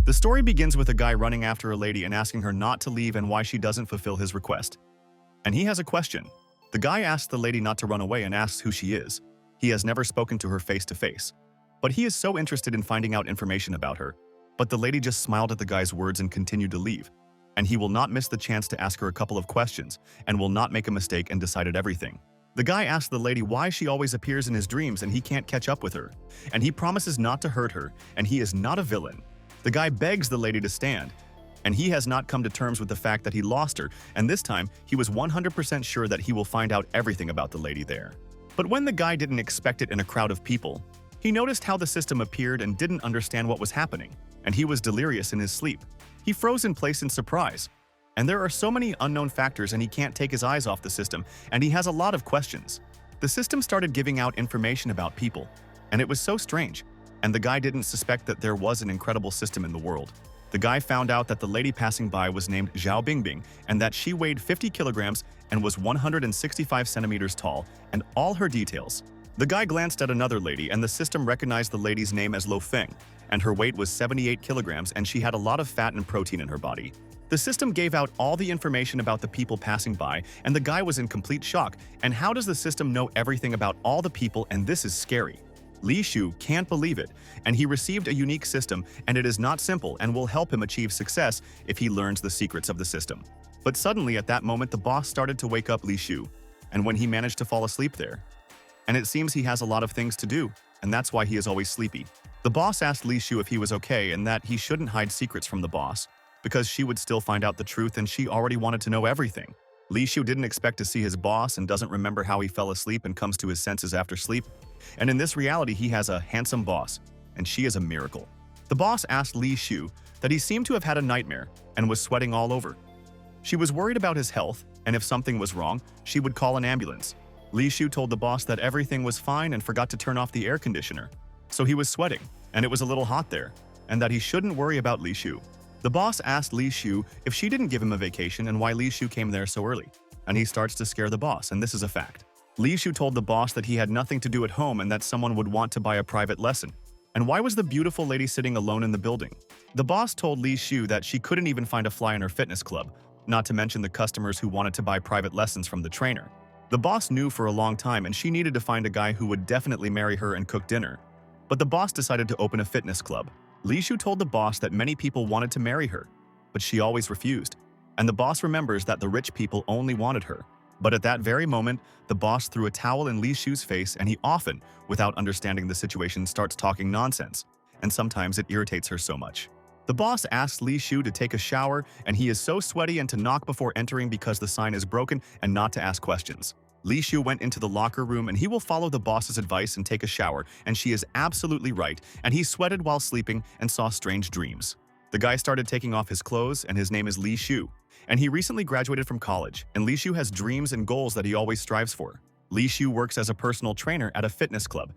The story begins with a guy running after a lady and asking her not to leave and why she doesn't fulfill his request. And he has a question. The guy asks the lady not to run away and asks who she is. He has never spoken to her face to face. But he is so interested in finding out information about her. But the lady just smiled at the guy's words and continued to leave. And he will not miss the chance to ask her a couple of questions and will not make a mistake and decided everything. The guy asks the lady why she always appears in his dreams and he can't catch up with her. And he promises not to hurt her, and he is not a villain. The guy begs the lady to stand, and he has not come to terms with the fact that he lost her, and this time he was 100% sure that he will find out everything about the lady there. But when the guy didn't expect it in a crowd of people, he noticed how the system appeared and didn't understand what was happening, and he was delirious in his sleep. He froze in place in surprise. And there are so many unknown factors and he can't take his eyes off the system, and he has a lot of questions. The system started giving out information about people, and it was so strange, and the guy didn't suspect that there was an incredible system in the world. The guy found out that the lady passing by was named Zhao Bingbing and that she weighed 50 kilograms and was 165 centimeters tall, and all her details. The guy glanced at another lady and the system recognized the lady's name as Lo Feng, and her weight was 78 kilograms and she had a lot of fat and protein in her body. The system gave out all the information about the people passing by, and the guy was in complete shock. And how does the system know everything about all the people? And this is scary. Li Shu can't believe it, and he received a unique system, and it is not simple and will help him achieve success if he learns the secrets of the system. But suddenly at that moment the boss started to wake up Li Shu, and when he managed to fall asleep there. And it seems he has a lot of things to do, and that's why he is always sleepy. The boss asked Li Shu if he was okay and that he shouldn't hide secrets from the boss, because she would still find out the truth and she already wanted to know everything. Li Shu didn't expect to see his boss and doesn't remember how he fell asleep and comes to his senses after sleep. And in this reality, he has a handsome boss, and she is a miracle. The boss asked Li Shu that he seemed to have had a nightmare and was sweating all over. She was worried about his health, and if something was wrong, she would call an ambulance. Li Shu told the boss that everything was fine and forgot to turn off the air conditioner. So he was sweating, and it was a little hot there, and that he shouldn't worry about Li Shu. The boss asked Li Shu if she didn't give him a vacation and why Li Shu came there so early, and he starts to scare the boss, and this is a fact. Li Shu told the boss that he had nothing to do at home and that someone would want to buy a private lesson. And why was the beautiful lady sitting alone in the building? The boss told Li Shu that she couldn't even find a fly in her fitness club, not to mention the customers who wanted to buy private lessons from the trainer. The boss knew for a long time and she needed to find a guy who would definitely marry her and cook dinner. But the boss decided to open a fitness club. Li Shu told the boss that many people wanted to marry her, but she always refused. And the boss remembers that the rich people only wanted her. But at that very moment, the boss threw a towel in Li Shu's face and he often, without understanding the situation, starts talking nonsense. And sometimes it irritates her so much. The boss asks Li Shu to take a shower and he is so sweaty and to knock before entering because the sign is broken and not to ask questions. Li Shu went into the locker room and he will follow the boss's advice and take a shower, and she is absolutely right, and he sweated while sleeping and saw strange dreams. The guy started taking off his clothes and his name is Li Shu, and he recently graduated from college, and Li Shu has dreams and goals that he always strives for. Li Shu works as a personal trainer at a fitness club,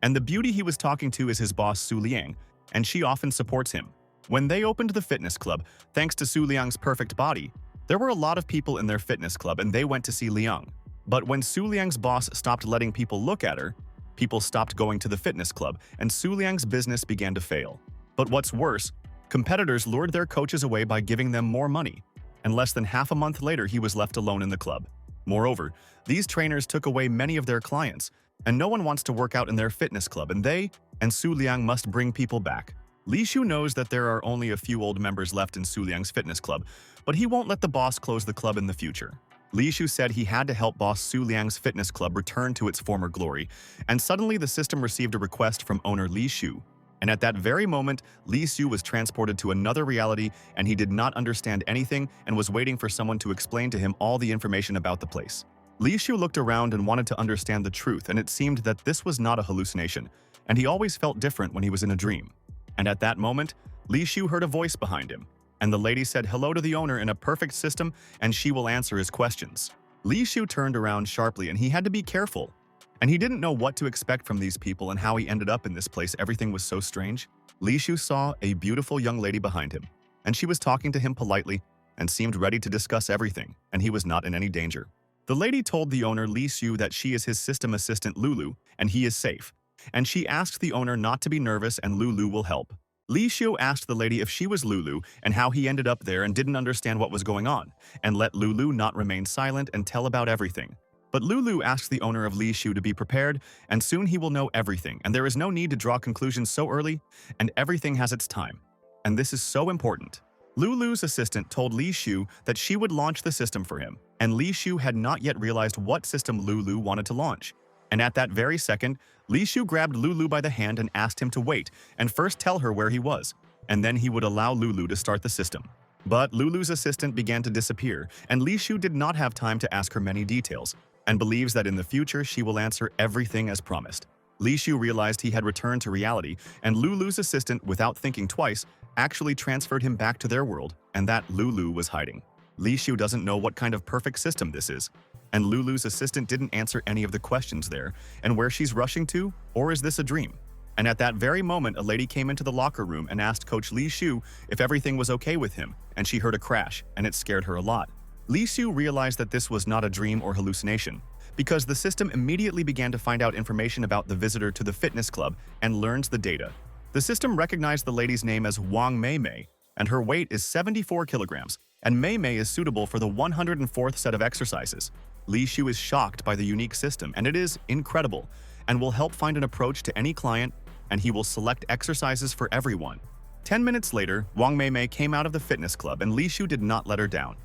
and the beauty he was talking to is his boss Su Liang, and she often supports him. When they opened the fitness club, thanks to Su Liang's perfect body, there were a lot of people in their fitness club and they went to see Liang. But when Su Liang's boss stopped letting people look at her, people stopped going to the fitness club and Su Liang's business began to fail. But what's worse, competitors lured their coaches away by giving them more money, and less than half a month later he was left alone in the club. Moreover, these trainers took away many of their clients, and no one wants to work out in their fitness club, and they and Su Liang must bring people back. Li Shu knows that there are only a few old members left in Su Liang's fitness club, but he won't let the boss close the club in the future. Li Shu said he had to help boss Su Liang's fitness club return to its former glory, and suddenly the system received a request from owner Li Shu. And at that very moment, Li Shu was transported to another reality and he did not understand anything and was waiting for someone to explain to him all the information about the place. Li Shu looked around and wanted to understand the truth, and it seemed that this was not a hallucination, and he always felt different when he was in a dream. And at that moment, Li Shu heard a voice behind him, and the lady said hello to the owner in a perfect system and she will answer his questions. Li Shu turned around sharply and he had to be careful. And he didn't know what to expect from these people and how he ended up in this place. Everything was so strange. Li Shu saw a beautiful young lady behind him, and she was talking to him politely and seemed ready to discuss everything, and he was not in any danger. The lady told the owner Li Shu that she is his system assistant Lulu and he is safe, and she asked the owner not to be nervous and Lulu will help. Li Xiu asked the lady if she was Lulu and how he ended up there and didn't understand what was going on, and let Lulu not remain silent and tell about everything. But Lulu asks the owner of Li Xiu to be prepared, and soon he will know everything, and there is no need to draw conclusions so early, and everything has its time. And this is so important. Lulu's assistant told Li Xiu that she would launch the system for him, and Li Xiu had not yet realized what system Lulu wanted to launch. And at that very second, Li Xiu grabbed Lulu by the hand and asked him to wait and first tell her where he was, and then he would allow Lulu to start the system. But Lulu's assistant began to disappear, and Li Xiu did not have time to ask her many details, and believes that in the future she will answer everything as promised. Li Xiu realized he had returned to reality, and Lulu's assistant, without thinking twice, actually transferred him back to their world, and that Lulu was hiding. Li Xiu doesn't know what kind of perfect system this is, and Lulu's assistant didn't answer any of the questions there, and where she's rushing to, or is this a dream? And at that very moment, a lady came into the locker room and asked Coach Li Xiu if everything was okay with him, and she heard a crash, and it scared her a lot. Li Xiu realized that this was not a dream or hallucination, because the system immediately began to find out information about the visitor to the fitness club and learns the data. The system recognized the lady's name as Wang Mei Mei, and her weight is 74 kilograms, and Mei Mei is suitable for the 104th set of exercises. Li Xiu is shocked by the unique system, and it is incredible, and will help find an approach to any client, and he will select exercises for everyone. 10 minutes later, Wang Mei Mei came out of the fitness club, and Li Xiu did not let her down.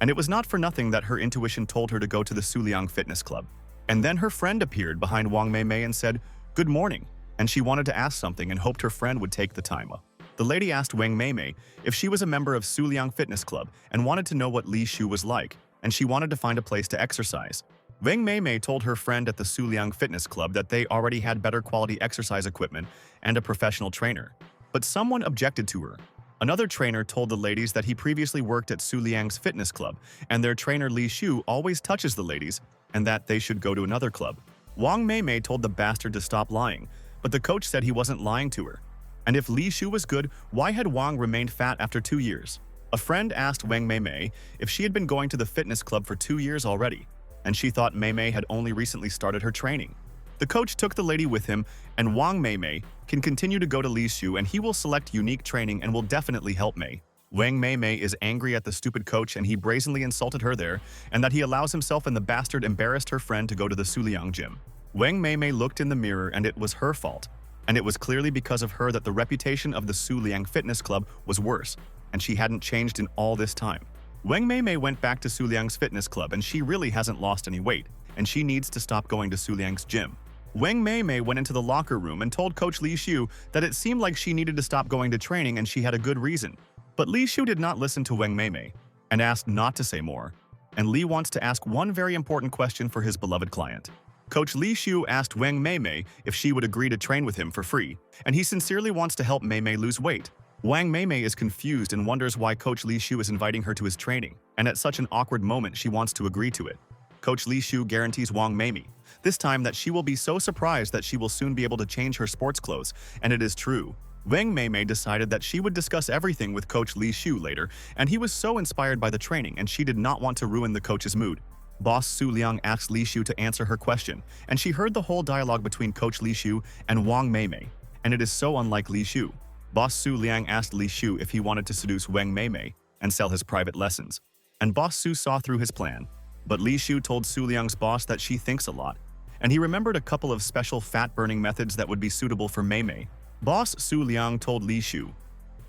And it was not for nothing that her intuition told her to go to the Suliang Fitness Club. And then her friend appeared behind Wang Mei Mei and said, "Good morning," and she wanted to ask something and hoped her friend would take the time. The lady asked Wang Mei Mei if she was a member of Suliang Fitness Club and wanted to know what Li Xiu was like, and she wanted to find a place to exercise. Wang Mei Mei told her friend at the Suliang Fitness Club that they already had better quality exercise equipment and a professional trainer. But someone objected to her. Another trainer told the ladies that he previously worked at Suliang's Fitness Club, and their trainer Li Xiu always touches the ladies, and that they should go to another club. Wang Mei Mei told the bastard to stop lying, but the coach said he wasn't lying to her. And if Li Xiu was good, why had Wang remained fat after 2 years? A friend asked Wang Mei Mei if she had been going to the fitness club for 2 years already, and she thought Mei Mei had only recently started her training. The coach took the lady with him, and Wang Mei Mei can continue to go to Li Xiu, and he will select unique training and will definitely help Mei. Wang Mei Mei is angry at the stupid coach, and he brazenly insulted her there, and that he allows himself and the bastard embarrassed her friend to go to the Suliang gym. Wang Mei Mei looked in the mirror, and it was her fault. And it was clearly because of her that the reputation of the Suliang Fitness Club was worse, and she hadn't changed in all this time. Wang Mei Mei went back to Suliang's Fitness Club, and she really hasn't lost any weight, and she needs to stop going to Suliang's gym. Wang Mei Mei went into the locker room and told Coach Li Xiu that it seemed like she needed to stop going to training, and she had a good reason. But Li Xiu did not listen to Wang Mei Mei and asked not to say more. And Li wants to ask one very important question for his beloved client. Coach Li Xiu asked Wang Mei Mei if she would agree to train with him for free, and he sincerely wants to help Mei Mei lose weight. Wang Mei Mei is confused and wonders why Coach Li Xiu is inviting her to his training, and at such an awkward moment she wants to agree to it. Coach Li Xiu guarantees Wang Mei Mei this time that she will be so surprised that she will soon be able to change her sports clothes, and it is true. Wang Mei Mei decided that she would discuss everything with Coach Li Xiu later, and he was so inspired by the training, and she did not want to ruin the coach's mood. Boss Su Liang asked Li Xiu to answer her question, and she heard the whole dialogue between Coach Li Xiu and Wang Mei Mei, and it is so unlike Li Xiu. Boss Su Liang asked Li Xiu if he wanted to seduce Wang Mei Mei and sell his private lessons, and Boss Su saw through his plan. But Li Xiu told Su Liang's boss that she thinks a lot, and he remembered a couple of special fat-burning methods that would be suitable for Mei Mei. Boss Su Liang told Li Xiu.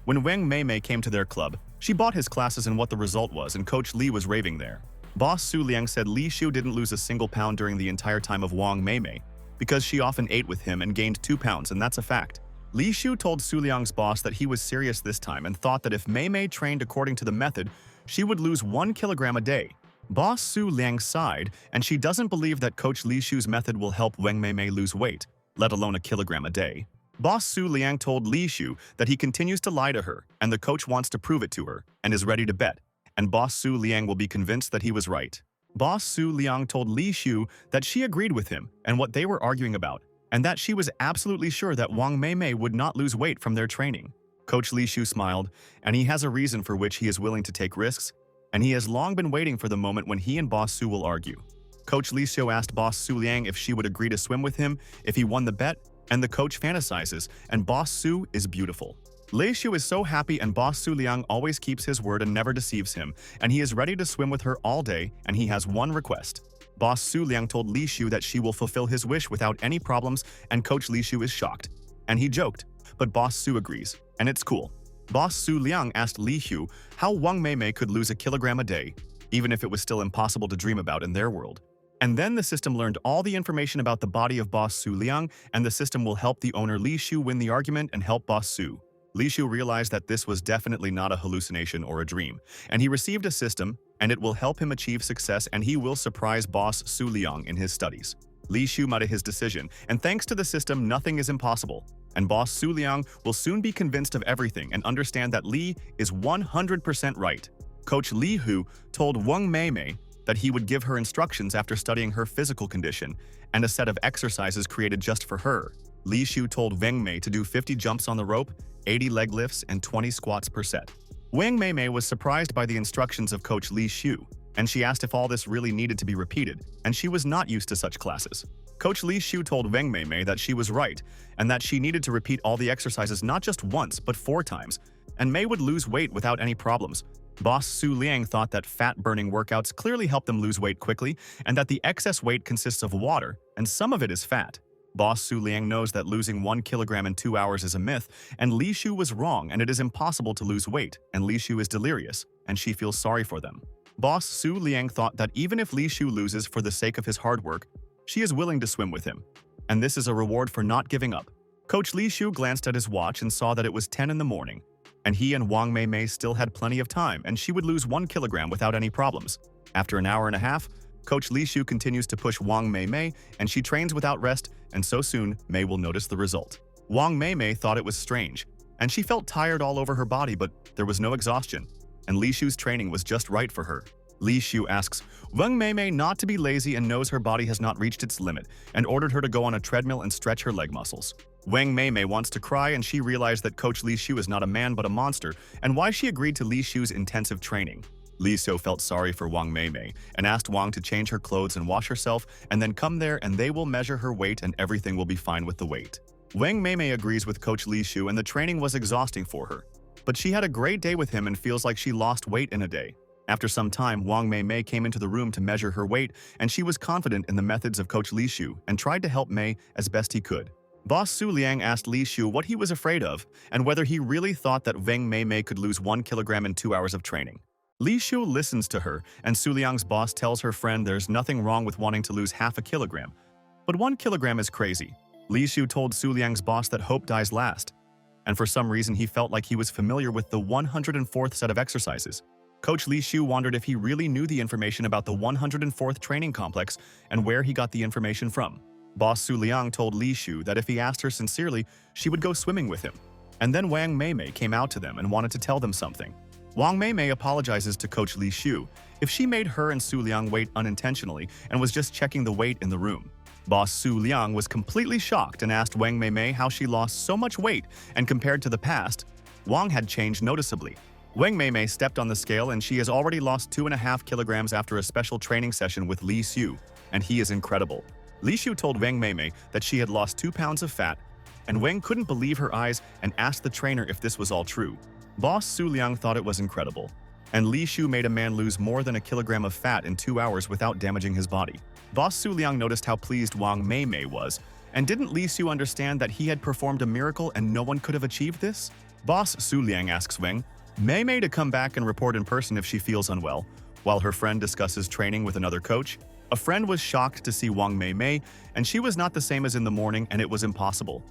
When Wang Mei Mei came to their club, she bought his classes, and what the result was, and Coach Li was raving there. Boss Su Liang said Li Xiu didn't lose a single pound during the entire time of Wang Mei Mei, because she often ate with him and gained 2 pounds, and that's a fact. Li Xiu told Su Liang's boss that he was serious this time and thought that if Mei Mei trained according to the method, she would lose 1 kilogram a day. Boss Su Liang sighed, and she doesn't believe that Coach Li Xiu's method will help Wang Mei Mei lose weight, let alone a kilogram a day. Boss Su Liang told Li Xiu that he continues to lie to her, and the coach wants to prove it to her, and is ready to bet, and Boss Su Liang will be convinced that he was right. Boss Su Liang told Li Xiu that she agreed with him and what they were arguing about, and that she was absolutely sure that Wang Mei Mei would not lose weight from their training. Coach Li Xiu smiled, and he has a reason for which he is willing to take risks, and he has long been waiting for the moment when he and Boss Su will argue. Coach Li Xiu asked Boss Su Liang if she would agree to swim with him if he won the bet, and the coach fantasizes, and Boss Su is beautiful. Lei Shu is so happy and Boss Su Liang always keeps his word and never deceives him, and he is ready to swim with her all day, and he has one request. Boss Su Liang told Li Shu that she will fulfill his wish without any problems, and Coach Li Shu is shocked. And he joked, but Boss Su agrees, and it's cool. Boss Su Liang asked Li Hu how Wang Mei could lose a kilogram a day, even if it was still impossible to dream about in their world. And then the system learned all the information about the body of Boss Su Liang, and the system will help the owner Li Shu win the argument and help Boss Su. Li Shu realized that this was definitely not a hallucination or a dream, and he received a system, and it will help him achieve success, and he will surprise Boss Su Liang in his studies. Li Shu made his decision, and thanks to the system, nothing is impossible. And Boss Su Liang will soon be convinced of everything and understand that Li is 100% right. Coach Li Hu told Wang Mei that he would give her instructions after studying her physical condition and a set of exercises created just for her. Li Shu told Wang Mei to do 50 jumps on the rope, 80 leg lifts, and 20 squats per set. Wang Mei was surprised by the instructions of Coach Li Shu, and she asked if all this really needed to be repeated, and she was not used to such classes. Coach Li Shu told Wang Mei that she was right, and that she needed to repeat all the exercises not just once, but 4 times, and Mei would lose weight without any problems. Boss Su Liang thought that fat-burning workouts clearly help them lose weight quickly, and that the excess weight consists of water, and some of it is fat. Boss Su Liang knows that losing 1 kilogram in 2 hours is a myth, and Li Shu was wrong, and it is impossible to lose weight, and Li Shu is delirious, and she feels sorry for them. Boss Su Liang thought that even if Li Shu loses for the sake of his hard work, she is willing to swim with him, and this is a reward for not giving up. Coach Li Shu glanced at his watch and saw that it was 10 in the morning, and he and Wang Mei still had plenty of time, and she would lose 1 kilogram without any problems. After an hour and a half, Coach Li Shu continues to push Wang Mei, and she trains without rest, and so soon, Mei will notice the result. Wang Mei thought it was strange, and she felt tired all over her body, but there was no exhaustion, and Li Shu's training was just right for her. Li Shu asks Wang Mei not to be lazy and knows her body has not reached its limit, and ordered her to go on a treadmill and stretch her leg muscles. Wang Mei wants to cry, and she realized that Coach Li Shu is not a man but a monster, and why she agreed to Li Shu's intensive training. Li Shu felt sorry for Wang Mei and asked Wang to change her clothes and wash herself, and then come there and they will measure her weight and everything will be fine with the weight. Wang Mei agrees with Coach Li Shu, and the training was exhausting for her. But she had a great day with him and feels like she lost weight in a day. After some time, Wang Mei came into the room to measure her weight, and she was confident in the methods of Coach Li Shu and tried to help Mei as best he could. Boss Su Liang asked Li Shu what he was afraid of and whether he really thought that Wang Mei could lose 1 kilogram in 2 hours of training. Li Shu listens to her, and Su Liang's boss tells her friend there's nothing wrong with wanting to lose half a kilogram. But 1 kilogram is crazy. Li Shu told Su Liang's boss that hope dies last, and for some reason he felt like he was familiar with the 104th set of exercises. Coach Li Shu wondered if he really knew the information about the 104th training complex and where he got the information from. Boss Su Liang told Li Shu that if he asked her sincerely, she would go swimming with him. And then Wang Mei came out to them and wanted to tell them something. Wang Mei apologizes to Coach Li Shu if she made her and Su Liang wait unintentionally and was just checking the weight in the room. Boss Su Liang was completely shocked and asked Wang Mei how she lost so much weight, and compared to the past, Wang had changed noticeably. Wang Mei stepped on the scale, and she has already lost 2.5 kilograms after a special training session with Li Shu, and he is incredible. Li Shu told Wang Mei that she had lost 2 pounds of fat, and Wang couldn't believe her eyes and asked the trainer if this was all true. Boss Su Liang thought it was incredible, and Li Shu made a man lose more than a kilogram of fat in 2 hours without damaging his body. Boss Su Liang noticed how pleased Wang Mei was, and didn't Li Shu understand that he had performed a miracle and no one could have achieved this? Boss Su Liang asks Wang Mei to come back and report in person if she feels unwell, while her friend discusses training with another coach. A friend was shocked to see Wang Mei, and she was not the same as in the morning, and it was impossible.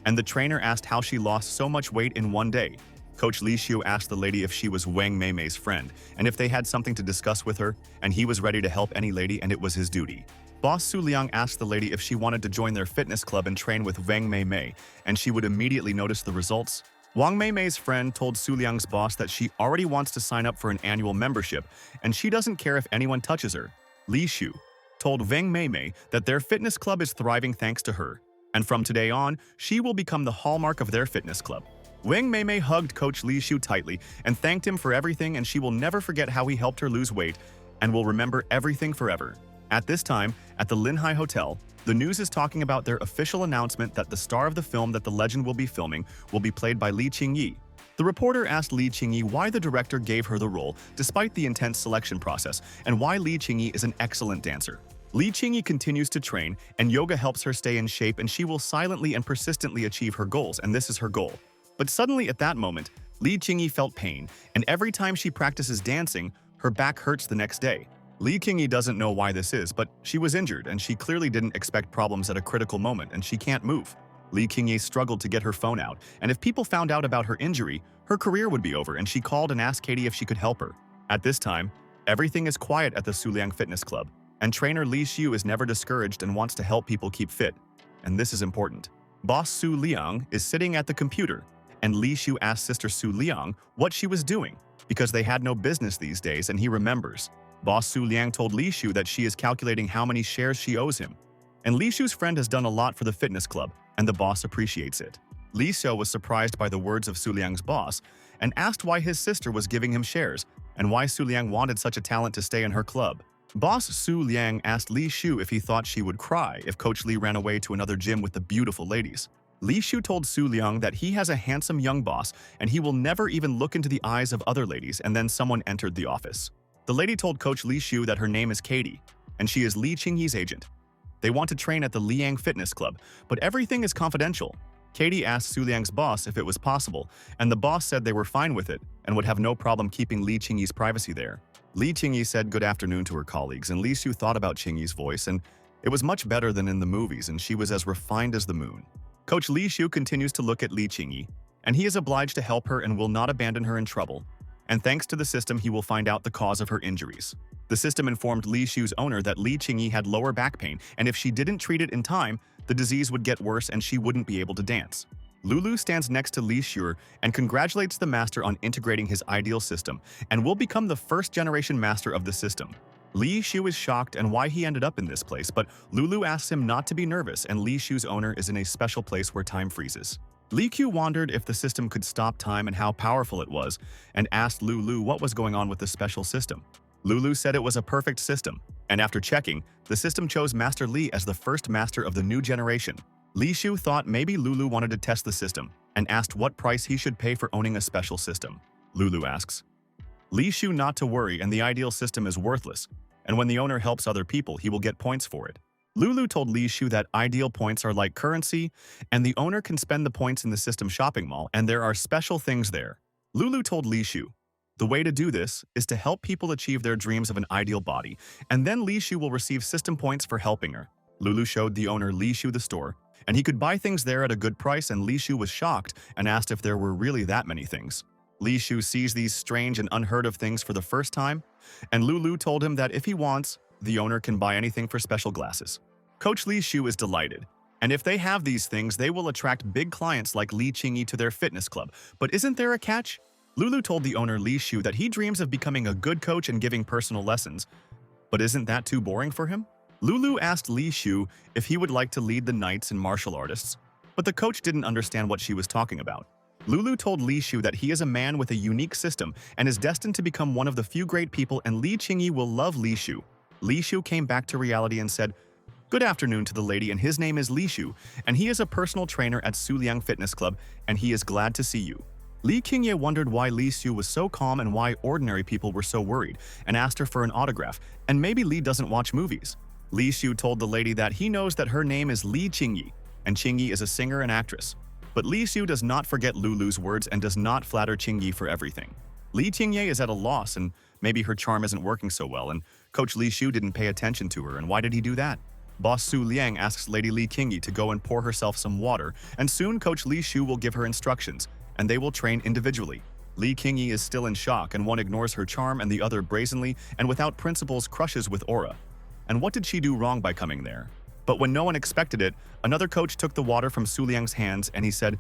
And the trainer asked how she lost so much weight in 1 day. Coach Li Shu asked the lady if she was Wang Mei's friend, and if they had something to discuss with her, and he was ready to help any lady, and it was his duty. Boss Su Liang asked the lady if she wanted to join their fitness club and train with Wang Mei, and she would immediately notice the results. Wang Mei's friend told Su Liang's boss that she already wants to sign up for an annual membership, and she doesn't care if anyone touches her. Li Shu told Wang Mei that their fitness club is thriving thanks to her, and from today on, she will become the hallmark of their fitness club. Wang Mei hugged Coach Li Shu tightly and thanked him for everything, and she will never forget how he helped her lose weight and will remember everything forever. At this time, at the Linhai Hotel, the news is talking about their official announcement that the star of the film that the legend will be filming will be played by Li Qingyi, The reporter asked Li Qingyi why the director gave her the role despite the intense selection process and why Li Qingyi is an excellent dancer. Li Qingyi continues to train, and yoga helps her stay in shape, and she will silently and persistently achieve her goals, and this is her goal. But suddenly at that moment, Li Qingyi felt pain, and every time she practices dancing, her back hurts the next day. Li Qingyi doesn't know why this is, but she was injured, and she clearly didn't expect problems at a critical moment, and she can't move. Li Qingyi struggled to get her phone out, and if people found out about her injury, her career would be over, and she called and asked Katie if she could help her. At this time, everything is quiet at the Suliang Fitness Club, and trainer Li Xiu is never discouraged and wants to help people keep fit. And this is important. Boss Su Liang is sitting at the computer, and Li Xiu asked Sister Su Liang what she was doing, because they had no business these days, and he remembers. Boss Su Liang told Li Xiu that she is calculating how many shares she owes him. And Li Xiu's friend has done a lot for the fitness club, and the boss appreciates it. Li Xiu was surprised by the words of Su Liang's boss and asked why his sister was giving him shares and why Su Liang wanted such a talent to stay in her club. Boss Su Liang asked Li Xiu if he thought she would cry if Coach Li ran away to another gym with the beautiful ladies. Li Xiu told Su Liang that he has a handsome young boss and he will never even look into the eyes of other ladies, and then someone entered the office. The lady told Coach Li Xiu that her name is Katie, and she is Li Qingyi's agent. They want to train at the Liang Fitness Club, but everything is confidential. Katie asked Su Liang's boss if it was possible, and the boss said they were fine with it and would have no problem keeping Li Qingyi's privacy there. Li Qingyi said good afternoon to her colleagues, and Li Xiu thought about Qingyi's voice, and it was much better than in the movies, and she was as refined as the moon. Coach Li Xiu continues to look at Li Qingyi, and he is obliged to help her and will not abandon her in trouble. And thanks to the system, he will find out the cause of her injuries. The system informed Li Xiu's owner that Li Qingyi had lower back pain, and if she didn't treat it in time, the disease would get worse and she wouldn't be able to dance. Lulu stands next to Li Xiu and congratulates the master on integrating his ideal system and will become the first-generation master of the system. Li Xiu is shocked and why he ended up in this place, but Lulu asks him not to be nervous, and Li Xiu's owner is in a special place where time freezes. Li Qiu wondered if the system could stop time and how powerful it was, and asked Lulu what was going on with the special system. Lulu said it was a perfect system, and after checking, the system chose Master Li as the first master of the new generation. Li Xiu thought maybe Lulu wanted to test the system, and asked what price he should pay for owning a special system. Lulu asks Li Xiu not to worry, and the ideal system is worthless, and when the owner helps other people, he will get points for it. Lulu told Li Xiu that ideal points are like currency, and the owner can spend the points in the system shopping mall, and there are special things there. Lulu told Li Xiu the way to do this is to help people achieve their dreams of an ideal body, and then Li Xiu will receive system points for helping her. Lulu showed the owner Li Xiu the store, and he could buy things there at a good price, and Li Xiu was shocked and asked if there were really that many things. Li Xiu sees these strange and unheard of things for the first time, and Lulu told him that if he wants, the owner can buy anything for special glasses. Coach Li Xiu is delighted, and if they have these things, they will attract big clients like Li Qingyi to their fitness club. But isn't there a catch? Lulu told the owner Li Xiu that he dreams of becoming a good coach and giving personal lessons. But isn't that too boring for him? Lulu asked Li Xiu if he would like to lead the knights and martial artists, but the coach didn't understand what she was talking about. Lulu told Li Xiu that he is a man with a unique system and is destined to become one of the few great people, and Li Qingyi will love Li Xiu. Li Xiu came back to reality and said, "Good afternoon" to the lady, and his name is Li Xiu, and he is a personal trainer at Suliang Fitness Club, and he is glad to see you. Li Qingyi wondered why Li Xiu was so calm and why ordinary people were so worried, and asked her for an autograph, and maybe Li doesn't watch movies. Li Xiu told the lady that he knows that her name is Li Qingyi, and Qingyi is a singer and actress. But Li Xiu does not forget Lulu's words and does not flatter Qingyi for everything. Li Qingyi is at a loss, and maybe her charm isn't working so well, and Coach Li Xiu didn't pay attention to her, and why did he do that? Boss Su Liang asks Lady Li Qingyi to go and pour herself some water, and soon Coach Li Xiu will give her instructions, and they will train individually. Li Qingyi is still in shock, and one ignores her charm and the other brazenly and without principles crushes with aura. And what did she do wrong by coming there? But when no one expected it, another coach took the water from Su Liang's hands and he said,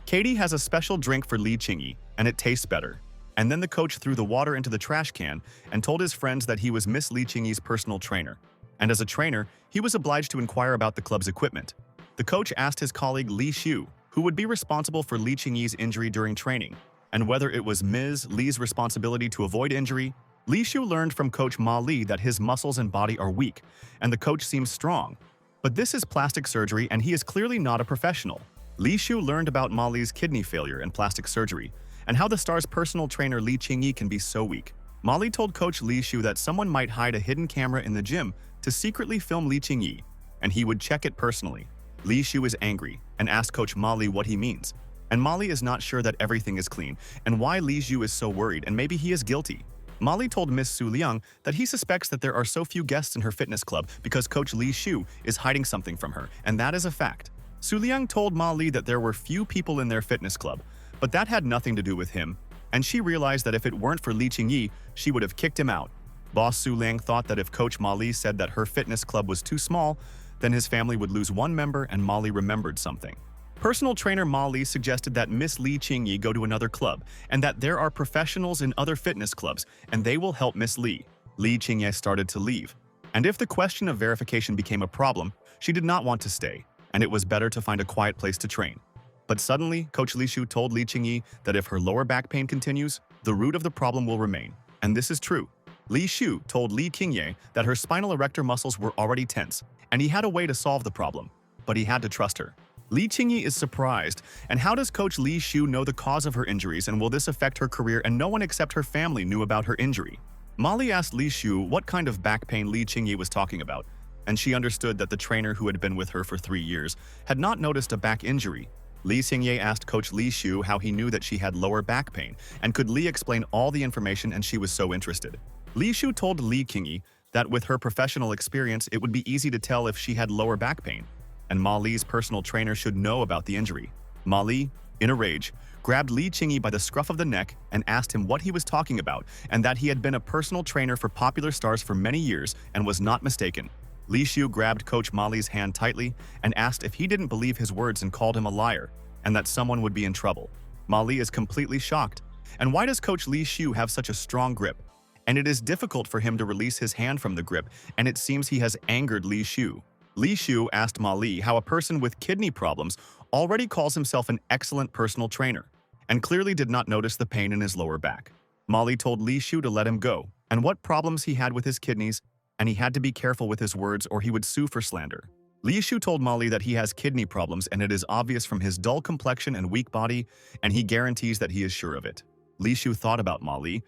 "Katie has a special drink for Li Qingyi, and it tastes better." And then the coach threw the water into the trash can and told his friends that he was Miss Li Qingyi's personal trainer. And as a trainer, he was obliged to inquire about the club's equipment. The coach asked his colleague Li Xiu, who would be responsible for Li Qingyi's injury during training, and whether it was Ms. Li's responsibility to avoid injury. Li Xiu learned from Coach Ma Li that his muscles and body are weak, and the coach seems strong. But this is plastic surgery, and he is clearly not a professional. Li Xiu learned about Ma Li's kidney failure and plastic surgery, and how the star's personal trainer Lee Ching-yi can be so weak. Molly told Coach Lee Shu that someone might hide a hidden camera in the gym to secretly film Lee Ching-yi, and he would check it personally. Lee Shu is angry and asked Coach Molly what he means, and Molly is not sure that everything is clean and why Lee Shu is so worried and maybe he is guilty. Molly told Miss Su Liang that he suspects that there are so few guests in her fitness club because Coach Lee Shu is hiding something from her, and that is a fact. Su Liang told Molly that there were few people in their fitness club, but that had nothing to do with him, and she realized that if it weren't for Lee Ching-yi, she would have kicked him out. Boss Su Liang thought that if Coach Molly said that her fitness club was too small, then his family would lose one member, and Molly remembered something. Personal trainer Molly suggested that Miss Lee Ching-yi go to another club, and that there are professionals in other fitness clubs, and they will help Miss Lee. Lee Ching-yi started to leave, and if the question of verification became a problem, she did not want to stay, and it was better to find a quiet place to train. But suddenly, Coach Lee Shu told Lee Ching-yi that if her lower back pain continues, the root of the problem will remain, and this is true. Lee Shu told Lee Ching-yi that her spinal erector muscles were already tense, and he had a way to solve the problem, but he had to trust her. Lee Ching-yi is surprised, and how does Coach Lee Shu know the cause of her injuries, and will this affect her career, and no one except her family knew about her injury? Molly asked Lee Shu what kind of back pain Lee Ching-yi was talking about, and she understood that the trainer who had been with her for 3 years had not noticed a back injury. Lee Ching-yi asked Coach Lee Shu how he knew that she had lower back pain, and could Lee explain all the information, and she was so interested. Lee Shu told Lee Ching-yi that with her professional experience it would be easy to tell if she had lower back pain, and Molly's personal trainer should know about the injury. Molly, in a rage, grabbed Lee Ching-yi by the scruff of the neck and asked him what he was talking about, and that he had been a personal trainer for popular stars for many years and was not mistaken. Lee Shu grabbed Coach Molly's hand tightly and asked if he didn't believe his words and called him a liar, and that someone would be in trouble. Molly is completely shocked. And why does Coach Lee Shu have such a strong grip? And it is difficult for him to release his hand from the grip, and it seems he has angered Lee Shu. Lee Shu asked Molly how a person with kidney problems already calls himself an excellent personal trainer, and clearly did not notice the pain in his lower back. Molly told Lee Shu to let him go, and what problems he had with his kidneys, and he had to be careful with his words or he would sue for slander. Lee Shu told Molly that he has kidney problems, and it is obvious from his dull complexion and weak body, and he guarantees that he is sure of it. Lee Shu thought about Molly,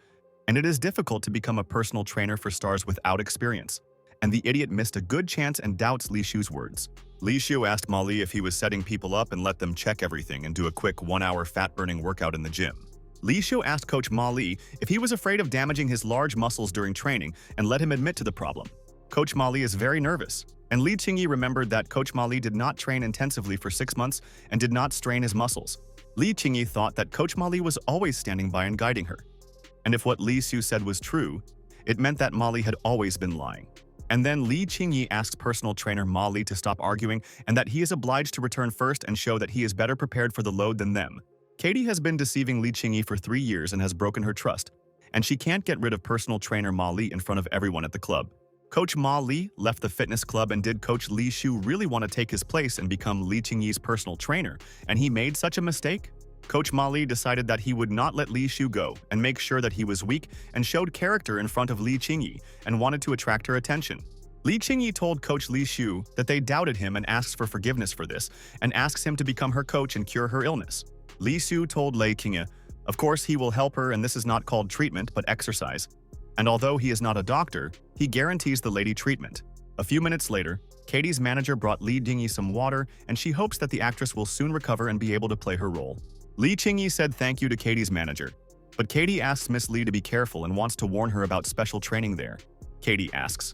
and it is difficult to become a personal trainer for stars without experience, and the idiot missed a good chance and doubts Lee Shu's words. Lee Shu asked Molly if he was setting people up and let them check everything and do a quick 1-hour fat-burning workout in the gym. Lee Shu asked Coach Molly if he was afraid of damaging his large muscles during training and let him admit to the problem. Coach Molly is very nervous, and Lee Ching-yi remembered that Coach Molly did not train intensively for 6 months and did not strain his muscles. Lee Ching-yi thought that Coach Molly was always standing by and guiding her. And if what Lee Shu said was true, it meant that Molly had always been lying. And then Lee Ching-yi asked personal trainer Molly to stop arguing and that he is obliged to return first and show that he is better prepared for the load than them. Katie has been deceiving Lee Ching-yi for 3 years and has broken her trust, and she can't get rid of personal trainer Ma Li in front of everyone at the club. Coach Ma Li left the fitness club, and did Coach Lee Shu really want to take his place and become Lee Ching-yi's personal trainer, and he made such a mistake? Coach Ma Li decided that he would not let Lee Shu go and make sure that he was weak and showed character in front of Lee Ching-yi and wanted to attract her attention. Lee Ching-yi told Coach Lee Shu that they doubted him and asked for forgiveness for this, and asks him to become her coach and cure her illness. Lee Shu told Lei Qingye, of course he will help her, and this is not called treatment but exercise. And although he is not a doctor, he guarantees the lady treatment. A few minutes later, Katie's manager brought Lee Ching-yi some water, and she hopes that the actress will soon recover and be able to play her role. Lee Ching-yi said thank you to Katie's manager, but Katie asks Miss Lee to be careful and wants to warn her about special training there. Katie asks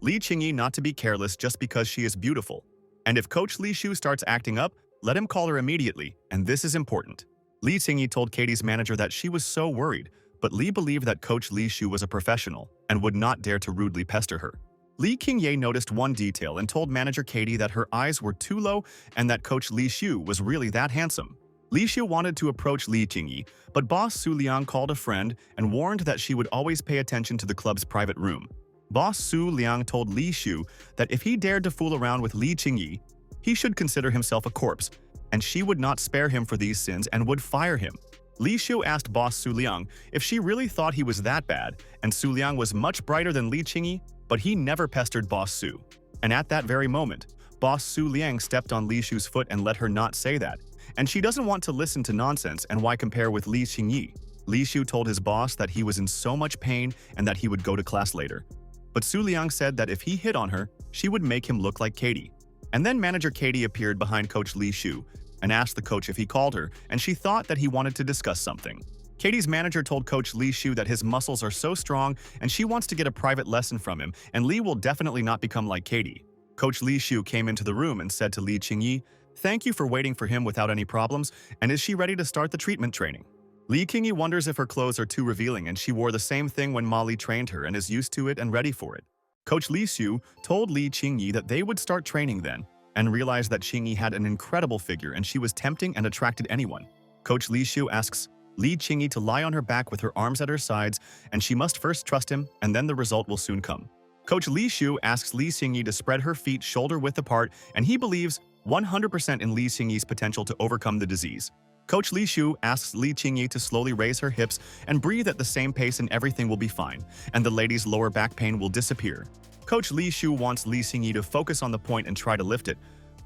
Lee Ching-yi not to be careless just because she is beautiful, and if Coach Lee Shu starts acting up, let him call her immediately, and this is important. Lee Ching-yi told Katie's manager that she was so worried, but Lee believed that Coach Lee Shu was a professional and would not dare to rudely pester her. Lee Ching-ye noticed one detail and told manager Katie that her eyes were too low and that Coach Lee Shu was really that handsome. Lee Shu wanted to approach Lee Ching-yi, but boss Su Liang called a friend and warned that she would always pay attention to the club's private room. Boss Su Liang told Lee Shu that if he dared to fool around with Lee Ching-yi, he should consider himself a corpse, and she would not spare him for these sins and would fire him. Lee Shu asked boss Su Liang if she really thought he was that bad, and Su Liang was much brighter than Lee Ching-yi, but he never pestered boss Su. And at that very moment, boss Su Liang stepped on Lee Shu's foot and let her not say that, and she doesn't want to listen to nonsense. And why compare with Li Xingyi? Li Shu told his boss that he was in so much pain and that he would go to class later. But Su Liang said that if he hit on her, she would make him look like Katie. And then manager Katie appeared behind Coach Li Shu and asked the coach if he called her, and she thought that he wanted to discuss something. Katie's manager told Coach Li Shu that his muscles are so strong and she wants to get a private lesson from him, and Li will definitely not become like Katie. Coach Li Shu came into the room and said to Li Qingyi, "Thank you for waiting for him without any problems, and is she ready to start the treatment training?" Li Qingyi wonders if her clothes are too revealing, and she wore the same thing when Molly trained her and is used to it and ready for it. Coach Li Shu told Li Qingyi that they would start training then, and realized that Qingyi had an incredible figure and she was tempting and attracted anyone. Coach Li Shu asks Li Qingyi to lie on her back with her arms at her sides, and she must first trust him, and then the result will soon come. Coach Li Shu asks Li Qingyi to spread her feet shoulder-width apart, and he believes 100% in Li Qingyi's potential to overcome the disease. Coach Li Shu asks Li Qingyi to slowly raise her hips and breathe at the same pace, and everything will be fine, and the lady's lower back pain will disappear. Coach Li Shu wants Li Qingyi to focus on the point and try to lift it.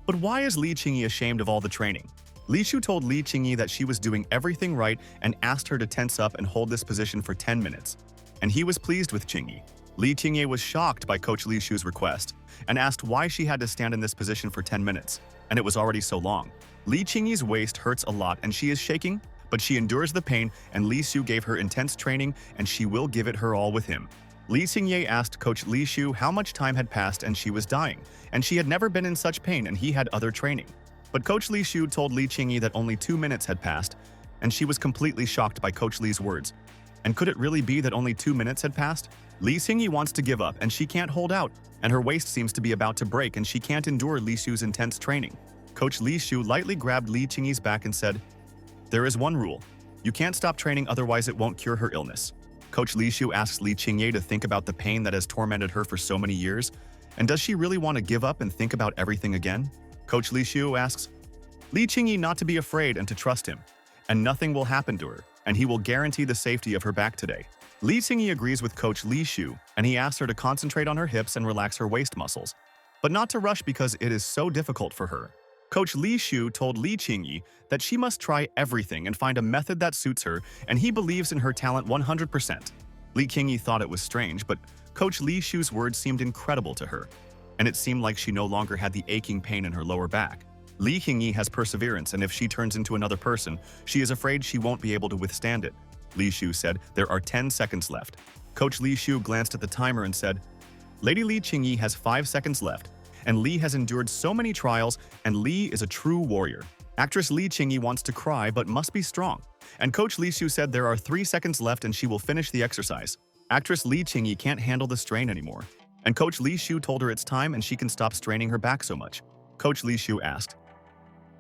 But why is Li Qingyi ashamed of all the training? Li Shu told Li Qingyi that she was doing everything right and asked her to tense up and hold this position for 10 minutes. And he was pleased with Qingyi. Li Qingyi was shocked by Coach Li Shu's request and asked why she had to stand in this position for 10 minutes, and it was already so long. Li Qingyi's waist hurts a lot and she is shaking, but she endures the pain, and Li Shu gave her intense training and she will give it her all with him. Li Xingye asked Coach Li Shu how much time had passed and she was dying, and she had never been in such pain and he had other training. But Coach Li Shu told Li Qingyi that only 2 minutes had passed, and she was completely shocked by Coach Li's words. And could it really be that only 2 minutes had passed? Li Xingyi wants to give up and she can't hold out, and her waist seems to be about to break and she can't endure Li Shu's intense training. Coach Li Shu lightly grabbed Li Qingyi's back and said, "There is one rule. You can't stop training, otherwise it won't cure her illness." Coach Li Shu asks Li Qingyi to think about the pain that has tormented her for so many years, and does she really want to give up and think about everything again? Coach Li Shu asks Li Qingyi not to be afraid and to trust him, and nothing will happen to her, and he will guarantee the safety of her back today. Li Qingyi agrees with Coach Li Shu, and he asks her to concentrate on her hips and relax her waist muscles, but not to rush because it is so difficult for her. Coach Li Shu told Li Qingyi that she must try everything and find a method that suits her, and he believes in her talent 100%. Li Qingyi thought it was strange, but Coach Li Shu's words seemed incredible to her, and it seemed like she no longer had the aching pain in her lower back. Li Qingyi has perseverance, and if she turns into another person, she is afraid she won't be able to withstand it. Li Shu said, "There are 10 seconds left." Coach Li Shu glanced at the timer and said, "Lady Li Qingyi has 5 seconds left, and Li has endured so many trials, and Li is a true warrior." Actress Li Qingyi wants to cry but must be strong, and Coach Li Shu said there are 3 seconds left and she will finish the exercise. Actress Li Qingyi can't handle the strain anymore, and Coach Li Shu told her it's time and she can stop straining her back so much. Coach Li Shu asked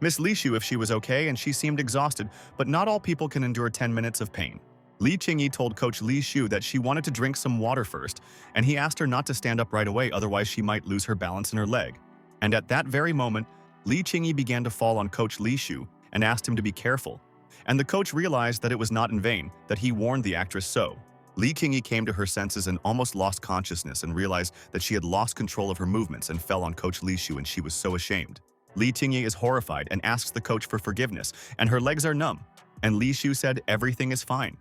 Miss Li Shu if she was okay, and she seemed exhausted, but not all people can endure 10 minutes of pain. Li Qingyi told Coach Li Shu that she wanted to drink some water first, and he asked her not to stand up right away, otherwise she might lose her balance in her leg. And at that very moment, Li Qingyi began to fall on Coach Li Shu and asked him to be careful. And the coach realized that it was not in vain, that he warned the actress so. Li Qingyi came to her senses and almost lost consciousness and realized that she had lost control of her movements and fell on Coach Li Shu, and she was so ashamed. Li Qingyi is horrified and asks the coach for forgiveness, and her legs are numb. And Li Shu said everything is fine.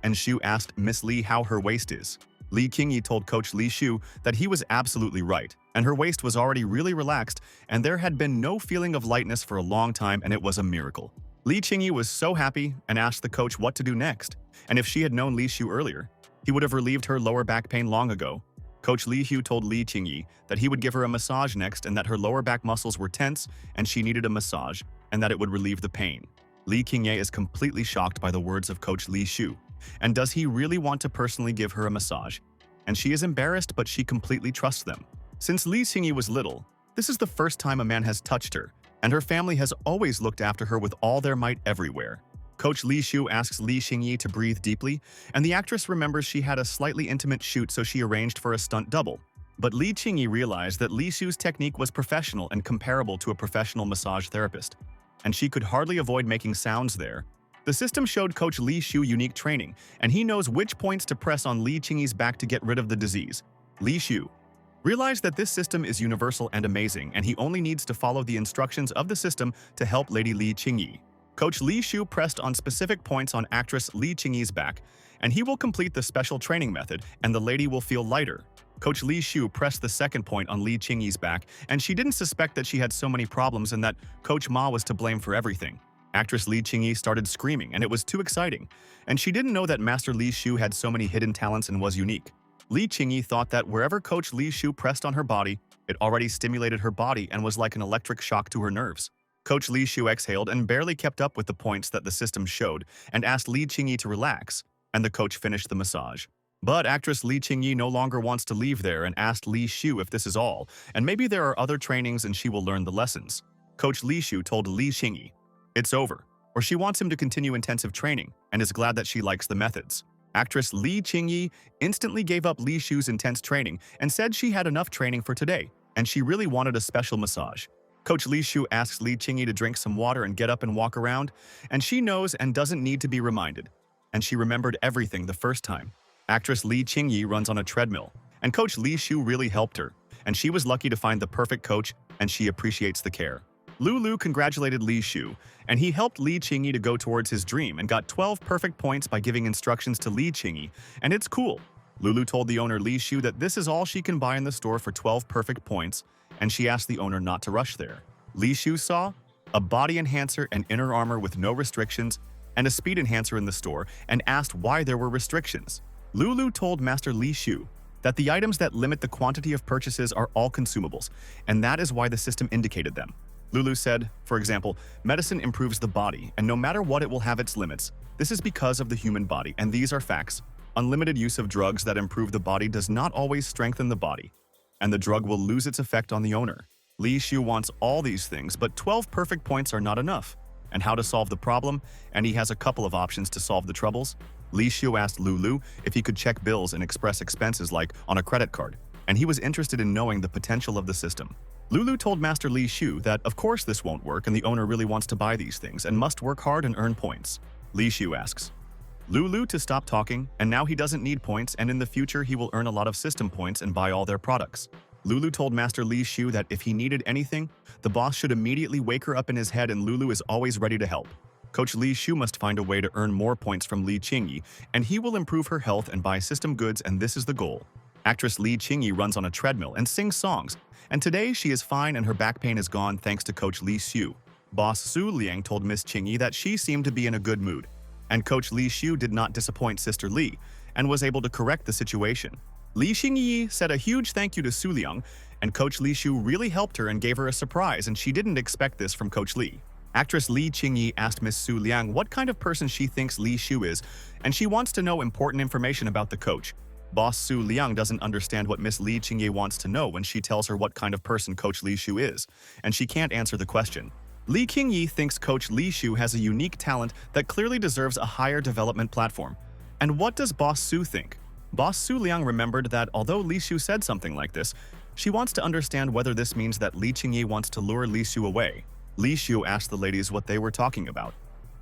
And Shu asked Miss Li how her waist is. Li Qingyi told Coach Li Shu that he was absolutely right, and her waist was already really relaxed, and there had been no feeling of lightness for a long time, and it was a miracle. Li Qingyi was so happy and asked the coach what to do next, and if she had known Li Shu earlier, he would have relieved her lower back pain long ago. Coach Li Shu told Li Qingyi that he would give her a massage next, and that her lower back muscles were tense and she needed a massage, and that it would relieve the pain. Li Qingyi is completely shocked by the words of Coach Li Shu. And does he really want to personally give her a massage? And she is embarrassed, but she completely trusts them. Since Li Qingyi was little, this is the first time a man has touched her, and her family has always looked after her with all their might everywhere. Coach Li Shu asks Li Qingyi to breathe deeply, and the actress remembers she had a slightly intimate shoot, so she arranged for a stunt double. But Li Qingyi realized that Li Shu's technique was professional and comparable to a professional massage therapist, and she could hardly avoid making sounds there. The system showed Coach Li Shu unique training, and he knows which points to press on Li Qingyi's back to get rid of the disease. Li Shu, Realize that this system is universal and amazing, and he only needs to follow the instructions of the system to help Lady Li Qingyi. Coach Li Shu pressed on specific points on actress Li Qingyi's back, and he will complete the special training method, and the lady will feel lighter. Coach Li Shu pressed the second point on Li Qingyi's back, and she didn't suspect that she had so many problems and that Coach Ma was to blame for everything. Actress Li Qingyi started screaming, and it was too exciting, and she didn't know that Master Li Shu had so many hidden talents and was unique. Li Qingyi thought that wherever Coach Li Shu pressed on her body, it already stimulated her body and was like an electric shock to her nerves. Coach Li Shu exhaled and barely kept up with the points that the system showed and asked Li Qingyi to relax, and the coach finished the massage. But actress Li Qingyi no longer wants to leave there and asked Li Shu if this is all, and maybe there are other trainings and she will learn the lessons. Coach Li Shu told Li Qingyi, "It's over," or she wants him to continue intensive training and is glad that she likes the methods. Actress Li Qingyi instantly gave up Li Shu's intense training and said she had enough training for today, and she really wanted a special massage. Coach Li Shu asks Li Qingyi to drink some water and get up and walk around, and she knows and doesn't need to be reminded. And she remembered everything the first time. Actress Li Qingyi runs on a treadmill, and Coach Li Shu really helped her, and she was lucky to find the perfect coach, and she appreciates the care. Lulu congratulated Li Shu, and he helped Li Qingyi to go towards his dream and got 12 perfect points by giving instructions to Li Qingyi, and it's cool. Lulu told the owner Li Shu that this is all she can buy in the store for 12 perfect points, and she asked the owner not to rush there. Li Shu saw a body enhancer and inner armor with no restrictions and a speed enhancer in the store and asked why there were restrictions. Lulu told Master Li Shu that the items that limit the quantity of purchases are all consumables, and that is why the system indicated them. Lulu said, for example, medicine improves the body, and no matter what it will have its limits. This is because of the human body, and these are facts. Unlimited use of drugs that improve the body does not always strengthen the body, and the drug will lose its effect on the owner. Li Shu wants all these things, but 12 perfect points are not enough. And how to solve the problem, and he has a couple of options to solve the troubles. Li Shu asked Lulu if he could check bills and express expenses like on a credit card, and he was interested in knowing the potential of the system. Lulu told Master Li Shu that of course this won't work and the owner really wants to buy these things and must work hard and earn points. Li Shu asks Lulu to stop talking, and now he doesn't need points, and in the future he will earn a lot of system points and buy all their products. Lulu told Master Li Shu that if he needed anything, the boss should immediately wake her up in his head, and Lulu is always ready to help. Coach Li Shu must find a way to earn more points from Li Qingyi, and he will improve her health and buy system goods, and this is the goal. Actress Li Qingyi runs on a treadmill and sings songs, and today she is fine and her back pain is gone thanks to Coach Li Shu. Boss Su Liang told Miss Qingyi that she seemed to be in a good mood, and Coach Li Shu did not disappoint Sister Li and was able to correct the situation. Li Qingyi said a huge thank you to Su Liang, and Coach Li Shu really helped her and gave her a surprise, and she didn't expect this from Coach Li. Actress Li Qingyi asked Miss Su Liang what kind of person she thinks Li Shu is, and she wants to know important information about the coach. Boss Su Liang doesn't understand what Miss Li Qingyi wants to know when she tells her what kind of person Coach Li Shu is, and she can't answer the question. Li Qingyi thinks Coach Li Shu has a unique talent that clearly deserves a higher development platform. And what does Boss Su think? Boss Su Liang remembered that although Li Shu said something like this, she wants to understand whether this means that Li Qingyi wants to lure Li Shu away. Li Shu asked the ladies what they were talking about,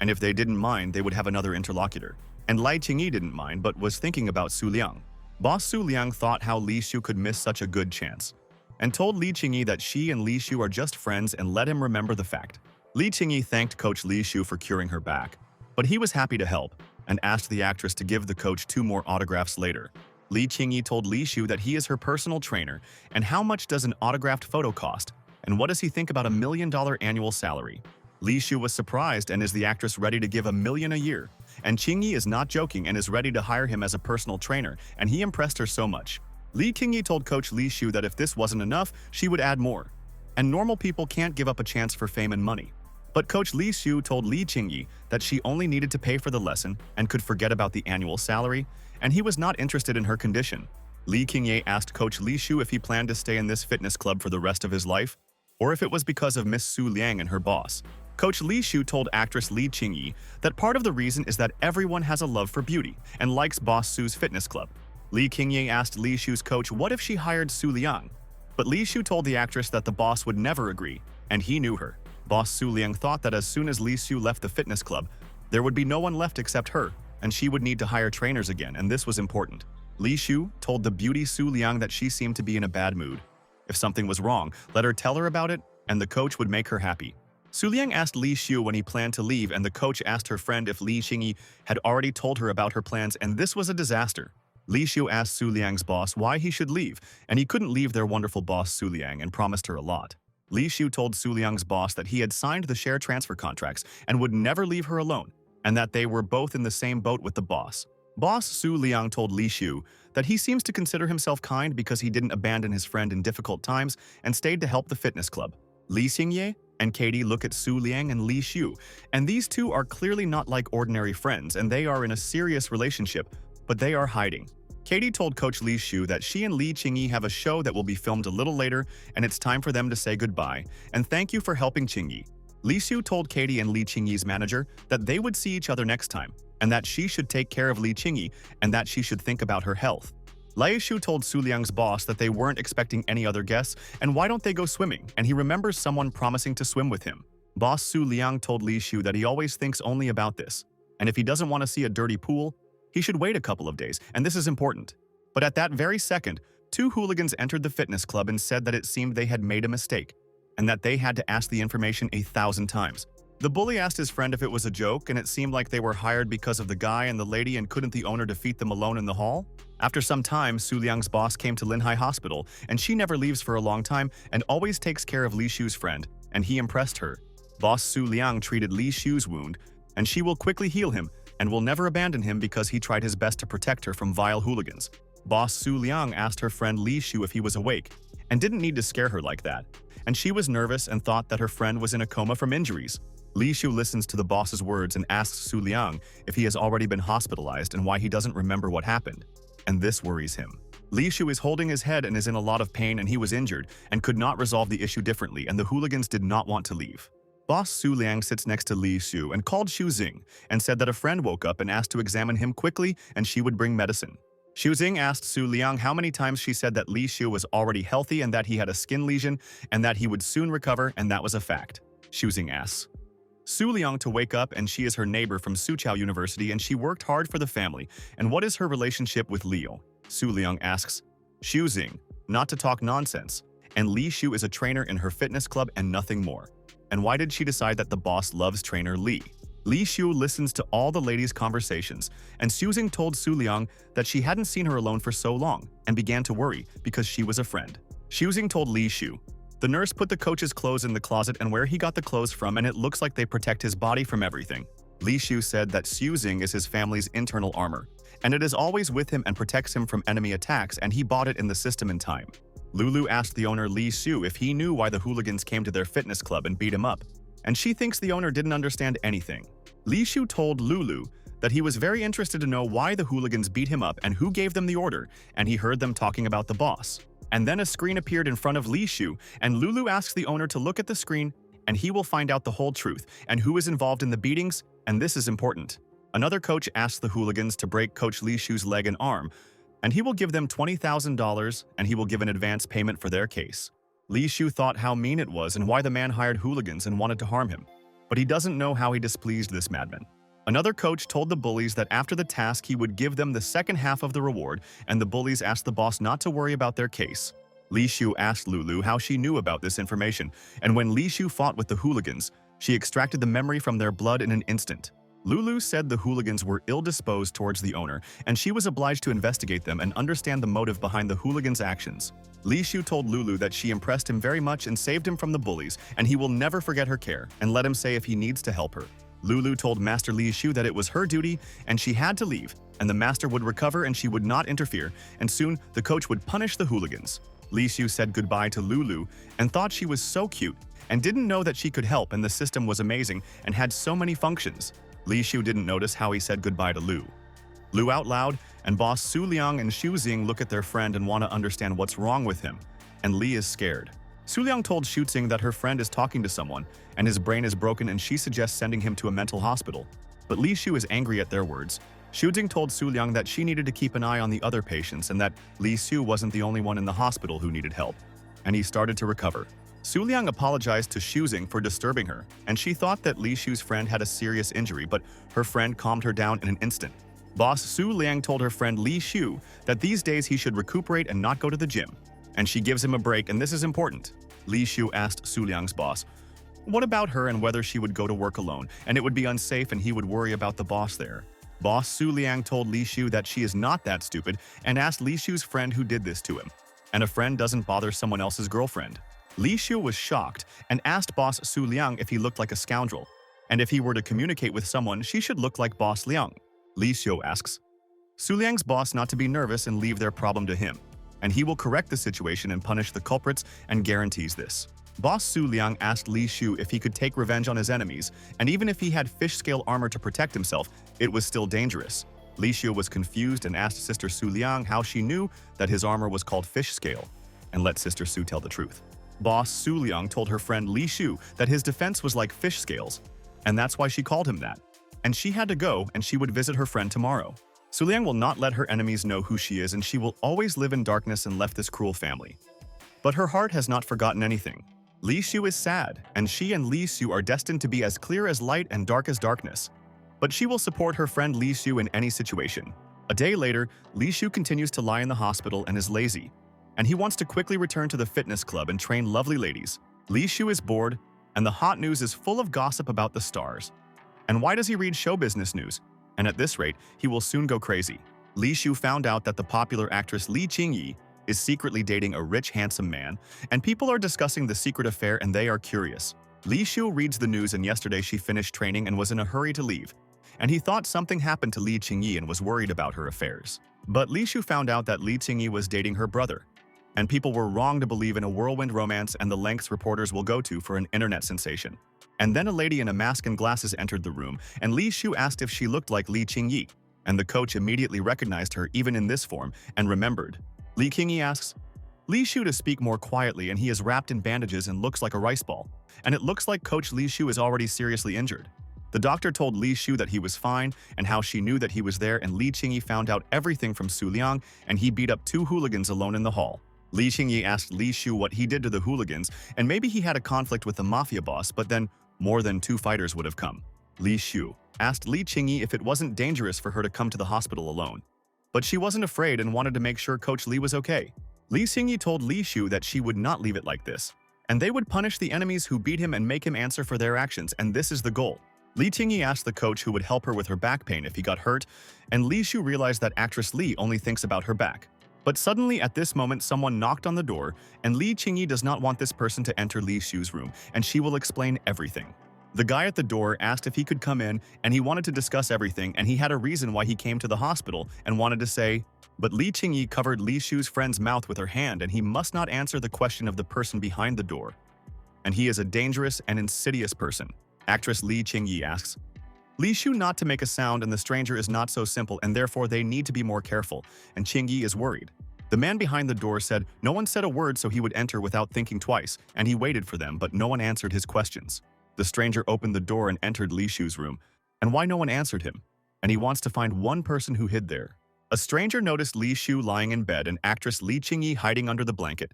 and if they didn't mind, they would have another interlocutor. And Li Qingyi didn't mind but was thinking about Su Liang. Boss Su Liang thought how Li Shu could miss such a good chance, and told Li Qingyi that she and Li Shu are just friends and let him remember the fact. Li Qingyi thanked Coach Li Shu for curing her back, but he was happy to help, and asked the actress to give the coach 2 more autographs later. Li Qingyi told Li Shu that he is her personal trainer, and how much does an autographed photo cost, and what does he think about $1 million annual salary. Li Shu was surprised, and is the actress ready to give $1 million a year? And Qingyi is not joking and is ready to hire him as a personal trainer, and he impressed her so much. Li Qingyi told Coach Li Shu that if this wasn't enough, she would add more. And normal people can't give up a chance for fame and money. But Coach Li Shu told Li Qingyi that she only needed to pay for the lesson and could forget about the annual salary, and he was not interested in her condition. Li Qingyi asked Coach Li Shu if he planned to stay in this fitness club for the rest of his life, or if it was because of Miss Su Liang and her boss. Coach Li Shu told actress Li Qingyi that part of the reason is that everyone has a love for beauty and likes Boss Su's fitness club. Li Qingyi asked Li Shu's coach what if she hired Su Liang, but Li Shu told the actress that the boss would never agree, and he knew her. Boss Su Liang thought that as soon as Li Shu left the fitness club, there would be no one left except her, and she would need to hire trainers again, and this was important. Li Shu told the beauty Su Liang that she seemed to be in a bad mood. If something was wrong, let her tell her about it, and the coach would make her happy. Su Liang asked Li Shu when he planned to leave, and the coach asked her friend if Li Xingyi had already told her about her plans, and this was a disaster. Li Shu asked Su Liang's boss why he should leave, and he couldn't leave their wonderful boss Su Liang and promised her a lot. Li Shu told Su Liang's boss that he had signed the share transfer contracts and would never leave her alone, and that they were both in the same boat with the boss. Boss Su Liang told Li Shu that he seems to consider himself kind because he didn't abandon his friend in difficult times and stayed to help the fitness club. Li Xingye and Katie look at Su Liang and Li Shu, and these two are clearly not like ordinary friends, and they are in a serious relationship, but they are hiding. Katie told Coach Li Shu that she and Li Qingyi have a show that will be filmed a little later, and it's time for them to say goodbye, and thank you for helping Qingyi. Li Shu told Katie and Li Qingyi's manager that they would see each other next time, and that she should take care of Li Qingyi, and that she should think about her health. Lai Shu told Su Liang's boss that they weren't expecting any other guests, and why don't they go swimming, and he remembers someone promising to swim with him. Boss Su Liang told Li Shu that he always thinks only about this, and if he doesn't want to see a dirty pool, he should wait a couple of days, and this is important. But at that very second, two hooligans entered the fitness club and said that it seemed they had made a mistake, and that they had to ask the information 1,000 times. The bully asked his friend if it was a joke, and it seemed like they were hired because of the guy and the lady, and couldn't the owner defeat them alone in the hall? After some time, Su Liang's boss came to Linhai Hospital, and she never leaves for a long time and always takes care of Li Shu's friend, and he impressed her. Boss Su Liang treated Li Shu's wound, and she will quickly heal him and will never abandon him because he tried his best to protect her from vile hooligans. Boss Su Liang asked her friend Li Shu if he was awake, and didn't need to scare her like that, and she was nervous and thought that her friend was in a coma from injuries. Li Shu listens to the boss's words and asks Su Liang if he has already been hospitalized and why he doesn't remember what happened, and this worries him. Li Shu is holding his head and is in a lot of pain, and he was injured and could not resolve the issue differently, and the hooligans did not want to leave. Boss Su Liang sits next to Li Shu and called Xu Xing and said that a friend woke up and asked to examine him quickly and she would bring medicine. Xu Xing asked Su Liang how many times she said that Li Shu was already healthy and that he had a skin lesion and that he would soon recover, and that was a fact. Xu Xing asks Su Liang to wake up, and she is her neighbor from Suqiao University and she worked hard for the family, and what is her relationship with Liu? Su Liang asks Xu Xing not to talk nonsense, and Li Shu is a trainer in her fitness club and nothing more. And why did she decide that the boss loves trainer Li? Li Shu listens to all the ladies' conversations, and Xu Xing told Su Liang that she hadn't seen her alone for so long and began to worry because she was a friend. Xu Xing told Li Shu, the nurse put the coach's clothes in the closet and where he got the clothes from, and it looks like they protect his body from everything. Li Shu said that Xu Xing is his family's internal armor, and it is always with him and protects him from enemy attacks, and he bought it in the system in time. Lulu asked the owner Li Shu if he knew why the hooligans came to their fitness club and beat him up, and she thinks the owner didn't understand anything. Li Shu told Lulu that he was very interested to know why the hooligans beat him up and who gave them the order, and he heard them talking about the boss. And then a screen appeared in front of Li Shu, and Lulu asks the owner to look at the screen, and he will find out the whole truth and who is involved in the beatings, and this is important. Another coach asks the hooligans to break Coach Li Shu's leg and arm, and he will give them $20,000, and he will give an advance payment for their case. Li Shu thought how mean it was and why the man hired hooligans and wanted to harm him, but he doesn't know how he displeased this madman. Another coach told the bullies that after the task he would give them the second half of the reward, and the bullies asked the boss not to worry about their case. Li Shu asked Lulu how she knew about this information, and when Li Shu fought with the hooligans, she extracted the memory from their blood in an instant. Lulu said the hooligans were ill-disposed towards the owner, and she was obliged to investigate them and understand the motive behind the hooligans' actions. Li Shu told Lulu that she impressed him very much and saved him from the bullies, and he will never forget her care, and let him say if he needs to help her. Lulu told Master Li Shu that it was her duty, and she had to leave, and the master would recover and she would not interfere, and soon the coach would punish the hooligans. Li Shu said goodbye to Lulu and thought she was so cute, and didn't know that she could help, and the system was amazing and had so many functions. Li Shu didn't notice how he said goodbye to Lu out loud, and boss Su Liang and Xu Xing look at their friend and want to understand what's wrong with him, and Li is scared. Su Liang told Xu Xing that her friend is talking to someone, and his brain is broken, and she suggests sending him to a mental hospital. But Li Shu is angry at their words. Xu Xing told Su Liang that she needed to keep an eye on the other patients and that Li Shu wasn't the only one in the hospital who needed help, and he started to recover. Su Liang apologized to Xu Xing for disturbing her, and she thought that Li Shu's friend had a serious injury, but her friend calmed her down in an instant. Boss Su Liang told her friend Li Shu that these days he should recuperate and not go to the gym, and she gives him a break, and this is important. Li Shu asked Su Liang's boss, what about her and whether she would go to work alone, and it would be unsafe and he would worry about the boss there. Boss Su Liang told Li Shu that she is not that stupid and asked Li Shu's friend who did this to him. And a friend doesn't bother someone else's girlfriend. Li Shu was shocked and asked Boss Su Liang if he looked like a scoundrel, and if he were to communicate with someone, she should look like Boss Liang. Li Shu asks Su Liang's boss not to be nervous and leave their problem to him, and he will correct the situation and punish the culprits and guarantees this. Boss Su Liang asked Li Shu if he could take revenge on his enemies, and even if he had fish-scale armor to protect himself, it was still dangerous. Li Shu was confused and asked Sister Su Liang how she knew that his armor was called fish scale, and let Sister Su tell the truth. Boss Su Liang told her friend Li Shu that his defense was like fish scales, and that's why she called him that. And she had to go, and she would visit her friend tomorrow. Su Liang will not let her enemies know who she is, and she will always live in darkness and left this cruel family. But her heart has not forgotten anything. Li Shu is sad, and she and Li Shu are destined to be as clear as light and dark as darkness. But she will support her friend Li Shu in any situation. A day later, Li Shu continues to lie in the hospital and is lazy, and he wants to quickly return to the fitness club and train lovely ladies. Li Shu is bored, and the hot news is full of gossip about the stars. And why does he read show business news? And at this rate, he will soon go crazy. Li Shu found out that the popular actress Li Qingyi is secretly dating a rich, handsome man, and people are discussing the secret affair and they are curious. Li Shu reads the news, and yesterday she finished training and was in a hurry to leave, and he thought something happened to Li Qingyi and was worried about her affairs. But Li Shu found out that Li Qingyi was dating her brother, and people were wrong to believe in a whirlwind romance and the lengths reporters will go to for an internet sensation. And then a lady in a mask and glasses entered the room, and Li Shu asked if she looked like Li Qingyi, and the coach immediately recognized her even in this form and remembered. Li Qingyi asks Li Shu to speak more quietly, and he is wrapped in bandages and looks like a rice ball, and it looks like Coach Li Shu is already seriously injured. The doctor told Li Shu that he was fine and how she knew that he was there, and Li Qingyi found out everything from Su Liang, and he beat up 2 hooligans alone in the hall. Li Qingyi asked Li Shu what he did to the hooligans, and maybe he had a conflict with the mafia boss, but then more than 2 fighters would have come. Li Shu asked Li Qingyi if it wasn't dangerous for her to come to the hospital alone, but she wasn't afraid and wanted to make sure Coach Li was okay. Li Qingyi told Li Shu that she would not leave it like this, and they would punish the enemies who beat him and make him answer for their actions, and this is the goal. Li Qingyi asked the coach who would help her with her back pain if he got hurt, and Li Shu realized that actress Li only thinks about her back. But suddenly at this moment someone knocked on the door, and Li Qingyi does not want this person to enter Li Shu's room, and she will explain everything. The guy at the door asked if he could come in, and he wanted to discuss everything, and he had a reason why he came to the hospital and wanted to say, but Li Qingyi covered Li Shu's friend's mouth with her hand, and he must not answer the question of the person behind the door. And he is a dangerous and insidious person. Actress Li Qingyi asks Li Shu not to make a sound, and the stranger is not so simple, and therefore they need to be more careful, and Qingyi is worried. The man behind the door said no one said a word, so he would enter without thinking twice, and he waited for them, but no one answered his questions. The stranger opened the door and entered Li Shu's room, and why no one answered him? And he wants to find one person who hid there. A stranger noticed Li Shu lying in bed and actress Li Qingyi hiding under the blanket,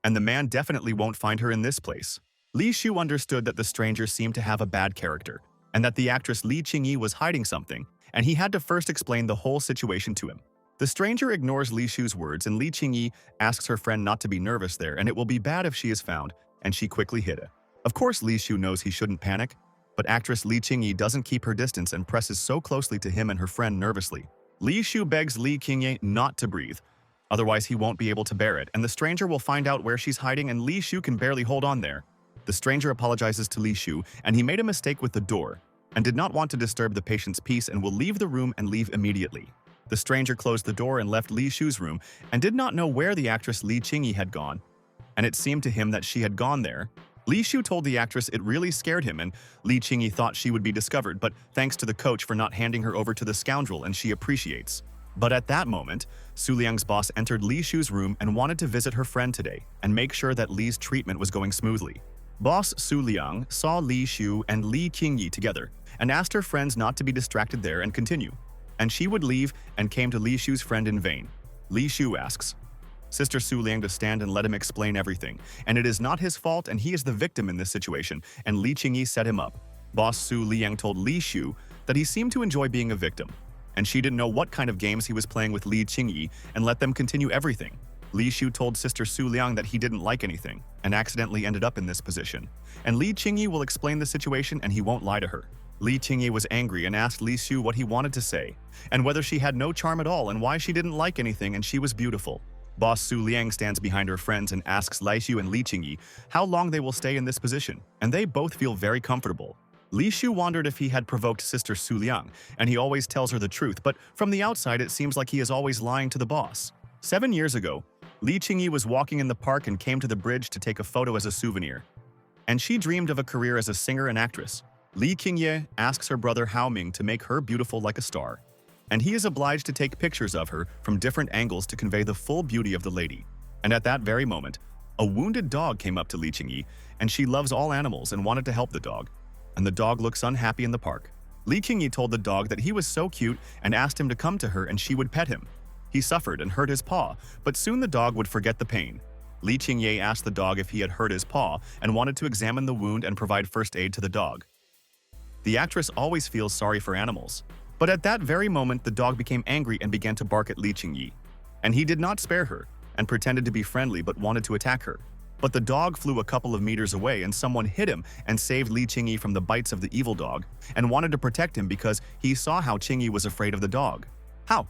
and the man definitely won't find her in this place. Li Shu understood that the stranger seemed to have a bad character, and that the actress Li Qingyi was hiding something, and he had to first explain the whole situation to him. The stranger ignores Li Shu's words, and Li Qingyi asks her friend not to be nervous there, and it will be bad if she is found, and she quickly hid it. Of course, Li Shu knows he shouldn't panic, but actress Li Qingyi doesn't keep her distance and presses so closely to him and her friend nervously. Li Shu begs Li Qingyi not to breathe, otherwise he won't be able to bear it, and the stranger will find out where she's hiding, and Li Shu can barely hold on there. The stranger apologizes to Li Shu, and he made a mistake with the door, and did not want to disturb the patient's peace, and will leave the room and leave immediately. The stranger closed the door and left Li Shu's room, and did not know where the actress Li Qingyi had gone, and it seemed to him that she had gone there. Li Shu told the actress it really scared him, and Li Qingyi thought she would be discovered, but thanks to the coach for not handing her over to the scoundrel, and she appreciates. But at that moment, Su Liang's boss entered Li Shu's room and wanted to visit her friend today and make sure that Li's treatment was going smoothly. Boss Su Liang saw Li Shu and Li Qingyi together and asked her friends not to be distracted there and continue, and she would leave and came to Li Shu's friend in vain. Li Shu asks Sister Su Liang to stand and let him explain everything, and it is not his fault, and he is the victim in this situation, and Li Qingyi set him up. Boss Su Liang told Li Shu that he seemed to enjoy being a victim, and she didn't know what kind of games he was playing with Li Qingyi and let them continue everything. Li Shu told Sister Su Liang that he didn't like anything and accidentally ended up in this position, and Li Qingyi will explain the situation and he won't lie to her. Li Qingyi was angry and asked Li Shu what he wanted to say, and whether she had no charm at all and why she didn't like anything and she was beautiful. Boss Su Liang stands behind her friends and asks Li Shu and Li Qingyi how long they will stay in this position, and they both feel very comfortable. Li Shu wondered if he had provoked Sister Su Liang, and he always tells her the truth, but from the outside it seems like he is always lying to the boss. 7 years ago, Li Qingyi was walking in the park and came to the bridge to take a photo as a souvenir. And she dreamed of a career as a singer and actress. Li Qingyi asks her brother Hao Ming to make her beautiful like a star, and he is obliged to take pictures of her from different angles to convey the full beauty of the lady. And at that very moment, a wounded dog came up to Li Qingyi, and she loves all animals and wanted to help the dog. And the dog looks unhappy in the park. Li Qingyi told the dog that he was so cute and asked him to come to her and she would pet him. He suffered and hurt his paw, but soon the dog would forget the pain. Li Qingyi asked the dog if he had hurt his paw and wanted to examine the wound and provide first aid to the dog. The actress always feels sorry for animals. But at that very moment, the dog became angry and began to bark at Li Qingyi. And he did not spare her and pretended to be friendly but wanted to attack her. But the dog flew a couple of meters away and someone hit him and saved Li Qingyi from the bites of the evil dog and wanted to protect him because he saw how Qingyi was afraid of the dog. Hao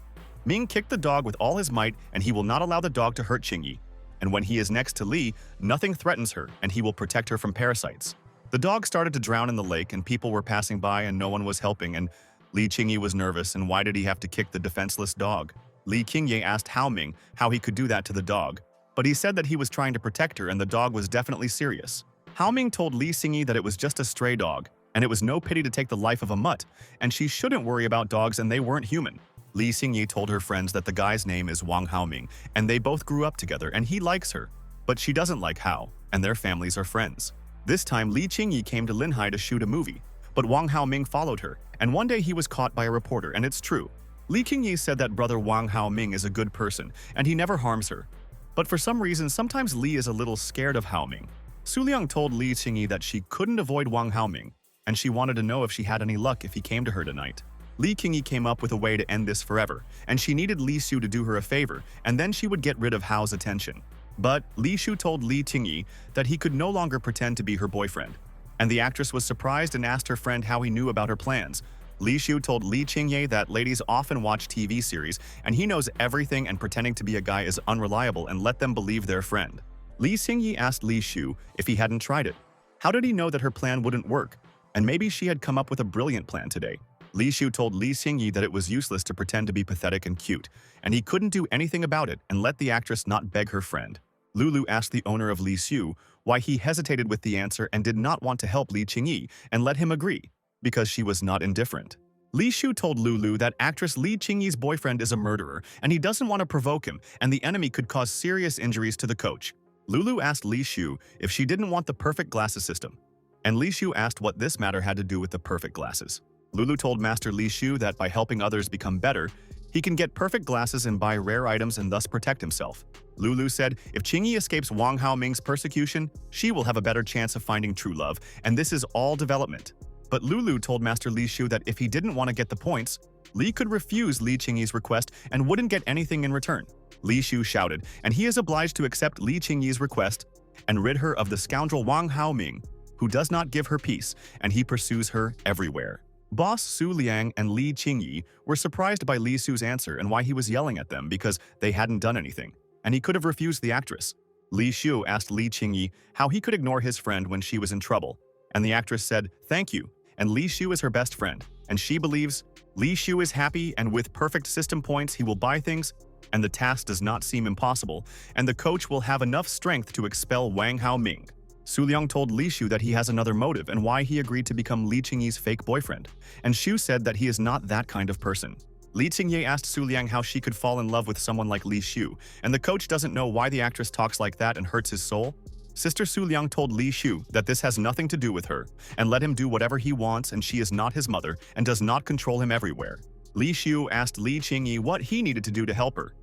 Ming kicked the dog with all his might and he will not allow the dog to hurt Qingyi. And when he is next to Li, nothing threatens her and he will protect her from parasites. The dog started to drown in the lake and people were passing by and no one was helping, and Li Qingyi was nervous and why did he have to kick the defenseless dog? Li Qingyi asked Hao Ming how he could do that to the dog, but he said that he was trying to protect her and the dog was definitely serious. Hao Ming told Li Qingyi that it was just a stray dog and it was no pity to take the life of a mutt and she shouldn't worry about dogs and they weren't human. Li Qingyi told her friends that the guy's name is Wang Haoming and they both grew up together and he likes her, but she doesn't like Hao and their families are friends. This time Li Qingyi came to Linhai to shoot a movie, but Wang Haoming followed her, and one day he was caught by a reporter, and it's true. Li Qingyi said that brother Wang Haoming is a good person, and he never harms her. But for some reason, sometimes Li is a little scared of Haoming. Su Liang told Li Qingyi that she couldn't avoid Wang Haoming, and she wanted to know if she had any luck if he came to her tonight. Li Qingyi came up with a way to end this forever, and she needed Li Shu to do her a favor, and then she would get rid of Hao's attention. But Li Shu told Li Qingyi that he could no longer pretend to be her boyfriend. And the actress was surprised and asked her friend how he knew about her plans. Li Shu told Li Qingyi that ladies often watch TV series and he knows everything and pretending to be a guy is unreliable and let them believe their friend. Li Qingyi asked Li Shu if he hadn't tried it. How did he know that her plan wouldn't work? And maybe she had come up with a brilliant plan today. Li Shu told Li Qingyi that it was useless to pretend to be pathetic and cute, and he couldn't do anything about it and let the actress not beg her friend. Lulu asked the owner of Li Shu why he hesitated with the answer and did not want to help Li Qingyi and let him agree, because she was not indifferent. Li Shu told Lulu that actress Li Qingyi's boyfriend is a murderer and he doesn't want to provoke him and the enemy could cause serious injuries to the coach. Lulu asked Li Shu if she didn't want the perfect glasses system, and Li Shu asked what this matter had to do with the perfect glasses. Lulu told Master Li Shu that by helping others become better, he can get perfect glasses and buy rare items and thus protect himself. Lulu said if Qingyi escapes Wang Haoming's persecution, she will have a better chance of finding true love, and this is all development. But Lulu told Master Li Shu that if he didn't want to get the points, Li could refuse Li Qingyi's request and wouldn't get anything in return. Li Shu shouted, and he is obliged to accept Li Qingyi's request and rid her of the scoundrel Wang Haoming, who does not give her peace, and he pursues her everywhere. Boss Su Liang and Li Qingyi were surprised by Li Shu's answer and why he was yelling at them because they hadn't done anything, and he could have refused the actress. Li Shu asked Li Qingyi how he could ignore his friend when she was in trouble, and the actress said, "Thank you," and Li Shu is her best friend, and she believes Li Shu is happy and with perfect system points he will buy things, and the task does not seem impossible, and the coach will have enough strength to expel Wang Haoming. Su Liang told Li Shu that he has another motive and why he agreed to become Li Qingyi's fake boyfriend, and Shu said that he is not that kind of person. Li Qingyi asked Su Liang how she could fall in love with someone like Li Shu, and the coach doesn't know why the actress talks like that and hurts his soul. Sister Su Liang told Li Shu that this has nothing to do with her, and let him do whatever he wants, and she is not his mother and does not control him everywhere. Li Shu asked Li Qingyi what he needed to do to help her,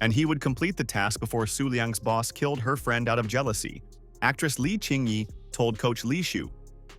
and he would complete the task before Su Liang's boss killed her friend out of jealousy. Actress Li Qingyi told Coach Li Shu,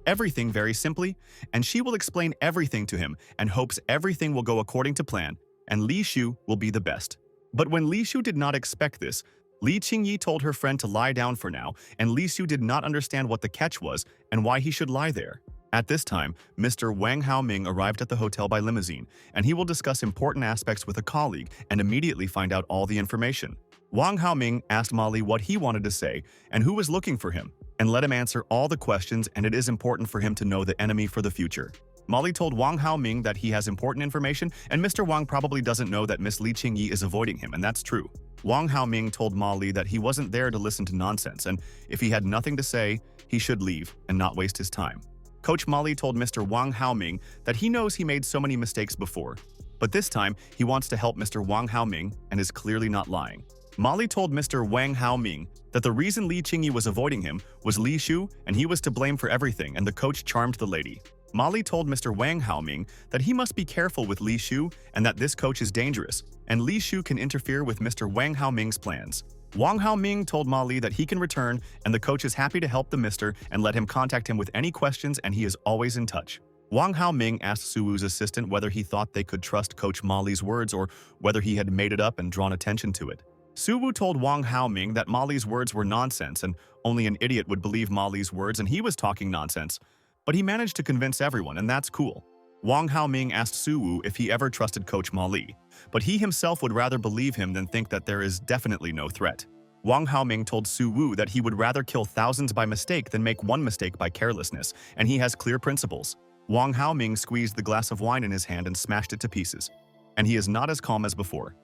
everything very simply, and she will explain everything to him and hopes everything will go according to plan, and Li Shu will be the best. But when Li Shu did not expect this, Li Qingyi told her friend to lie down for now, and Li Shu did not understand what the catch was and why he should lie there. At this time, Mr. Wang Haoming arrived at the hotel by limousine, and he will discuss important aspects with a colleague and immediately find out all the information. Wang Haoming asked Molly what he wanted to say and who was looking for him, and let him answer all the questions, and it is important for him to know the enemy for the future. Molly told Wang Haoming that he has important information, and Mr. Wang probably doesn't know that Miss Li Qingyi is avoiding him, and that's true. Wang Haoming told Molly that he wasn't there to listen to nonsense, and if he had nothing to say, he should leave and not waste his time. Coach Molly told Mr. Wang Haoming that he knows he made so many mistakes before, but this time he wants to help Mr. Wang Haoming and is clearly not lying. Molly told Mr. Wang Haoming that the reason Li Qingyi was avoiding him was Li Shu, and he was to blame for everything, and the coach charmed the lady. Molly told Mr. Wang Haoming that he must be careful with Li Shu and that this coach is dangerous, and Li Shu can interfere with Mr. Wang Haoming's plans. Wang Haoming told Molly that he can return, and the coach is happy to help the mister and let him contact him with any questions, and he is always in touch. Wang Haoming asked Suwoo's assistant whether he thought they could trust Coach Molly's words or whether he had made it up and drawn attention to it. Suwoo told Wang Haoming that Molly's words were nonsense and only an idiot would believe Molly's words and he was talking nonsense. But he managed to convince everyone, and that's cool. Wang Haoming asked Suwoo if he ever trusted Coach Molly, but he himself would rather believe him than think that there is definitely no threat. Wang Haoming told Suwoo that he would rather kill thousands by mistake than make one mistake by carelessness, and he has clear principles. Wang Haoming squeezed the glass of wine in his hand and smashed it to pieces, and he is not as calm as before.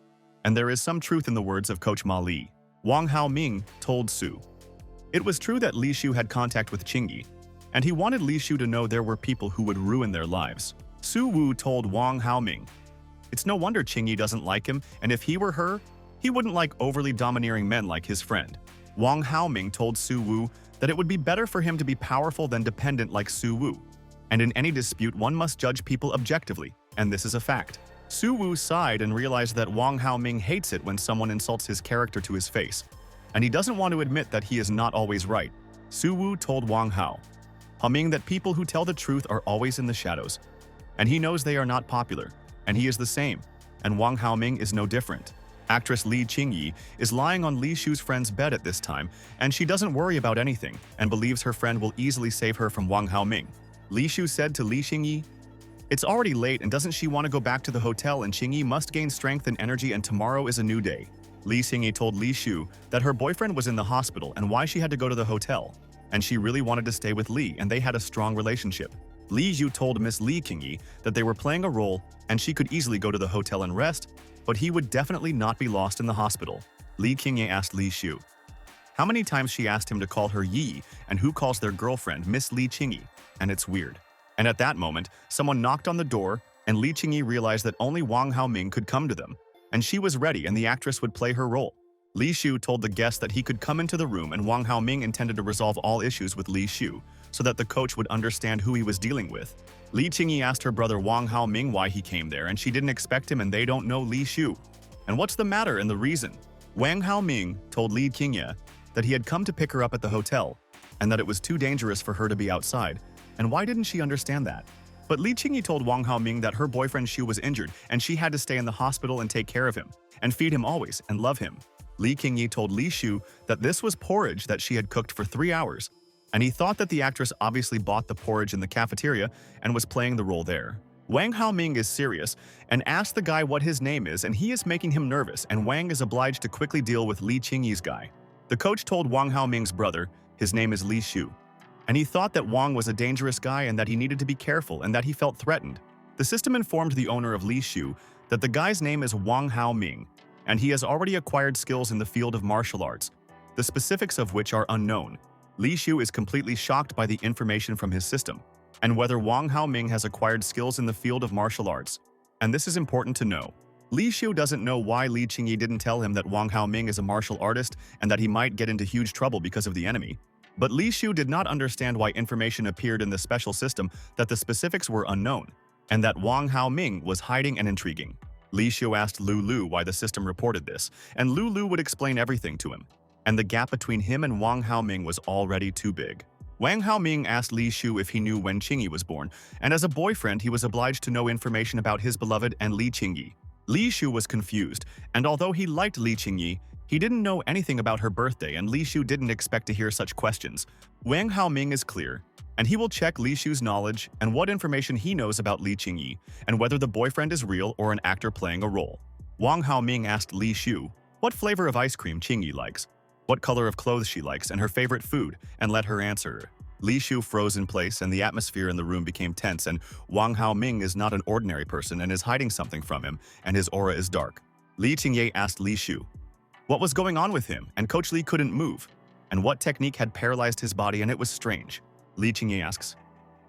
And there is some truth in the words of Coach Molly. Wang Haoming told Su. It was true that Li Shu had contact with Qingyi, and he wanted Li Shu to know there were people who would ruin their lives. Su Wu told Wang Haoming, it's no wonder Qingyi doesn't like him, and if he were her, he wouldn't like overly domineering men like his friend. Wang Haoming told Su Wu that it would be better for him to be powerful than dependent like Su Wu. And in any dispute, one must judge people objectively, and this is a fact. Su Wu sighed and realized that Wang Haoming hates it when someone insults his character to his face, and he doesn't want to admit that he is not always right. Su Wu told Wang Haoming that people who tell the truth are always in the shadows, and he knows they are not popular, and he is the same, and Wang Haoming is no different. Actress Li Qingyi is lying on Li Shu's friend's bed at this time, and she doesn't worry about anything and believes her friend will easily save her from Wang Haoming. Li Shu said to Li Qingyi, it's already late and doesn't she want to go back to the hotel, and Qingyi must gain strength and energy and tomorrow is a new day. Li Qingyi told Li Shu that her boyfriend was in the hospital and why she had to go to the hotel, and she really wanted to stay with Li and they had a strong relationship. Li Zhu told Miss Li Qingyi that they were playing a role and she could easily go to the hotel and rest, but he would definitely not be lost in the hospital. Li Qingyi asked Li Shu how many times she asked him to call her Yi and who calls their girlfriend Miss Li Qingyi, and it's weird. And at that moment, someone knocked on the door and Li Qingyi realized that only Wang Haoming could come to them, and she was ready and the actress would play her role. Li Shu told the guest that he could come into the room and Wang Haoming intended to resolve all issues with Li Shu so that the coach would understand who he was dealing with. Li Qingyi asked her brother Wang Haoming why he came there and she didn't expect him and they don't know Li Shu. And what's the matter and the reason? Wang Haoming told Li Qingyi that he had come to pick her up at the hotel and that it was too dangerous for her to be outside. And why didn't she understand that? But Li Qingyi told Wang Haoming that her boyfriend Shu was injured and she had to stay in the hospital and take care of him and feed him always and love him. Li Qingyi told Li Shu that this was porridge that she had cooked for 3 hours, and he thought that the actress obviously bought the porridge in the cafeteria and was playing the role there. Wang Haoming is serious and asked the guy what his name is, and he is making him nervous, and Wang is obliged to quickly deal with Li Qingyi's guy. The coach told Wang Haoming's brother his name is Li Shu, and he thought that Wang was a dangerous guy and that he needed to be careful and that he felt threatened. The system informed the owner of Li Shu that the guy's name is Wang Haoming, and he has already acquired skills in the field of martial arts, the specifics of which are unknown. Li Shu is completely shocked by the information from his system, and whether Wang Haoming has acquired skills in the field of martial arts. And this is important to know. Li Shu doesn't know why Li Qingyi didn't tell him that Wang Haoming is a martial artist and that he might get into huge trouble because of the enemy. But Li Shu did not understand why information appeared in the special system that the specifics were unknown, and that Wang Haoming was hiding and intriguing. Li Shu asked Lulu why the system reported this, and Lulu would explain everything to him, and the gap between him and Wang Haoming was already too big. Wang Haoming asked Li Shu if he knew when Qingyi was born, and as a boyfriend he was obliged to know information about his beloved and Li Qingyi. Li Shu was confused, and although he liked Li Qingyi, he didn't know anything about her birthday and Li Shu didn't expect to hear such questions. Wang Haoming is clear, and he will check Li Shu's knowledge and what information he knows about Li Qingyi, and whether the boyfriend is real or an actor playing a role. Wang Haoming asked Li Shu what flavor of ice cream Qingyi likes, what color of clothes she likes, and her favorite food, and let her answer. Li Shu froze in place and the atmosphere in the room became tense, and Wang Haoming is not an ordinary person and is hiding something from him, and his aura is dark. Li Qingye asked Li Shu what was going on with him, and Coach Li couldn't move, and what technique had paralyzed his body, and it was strange. Li Qingye asks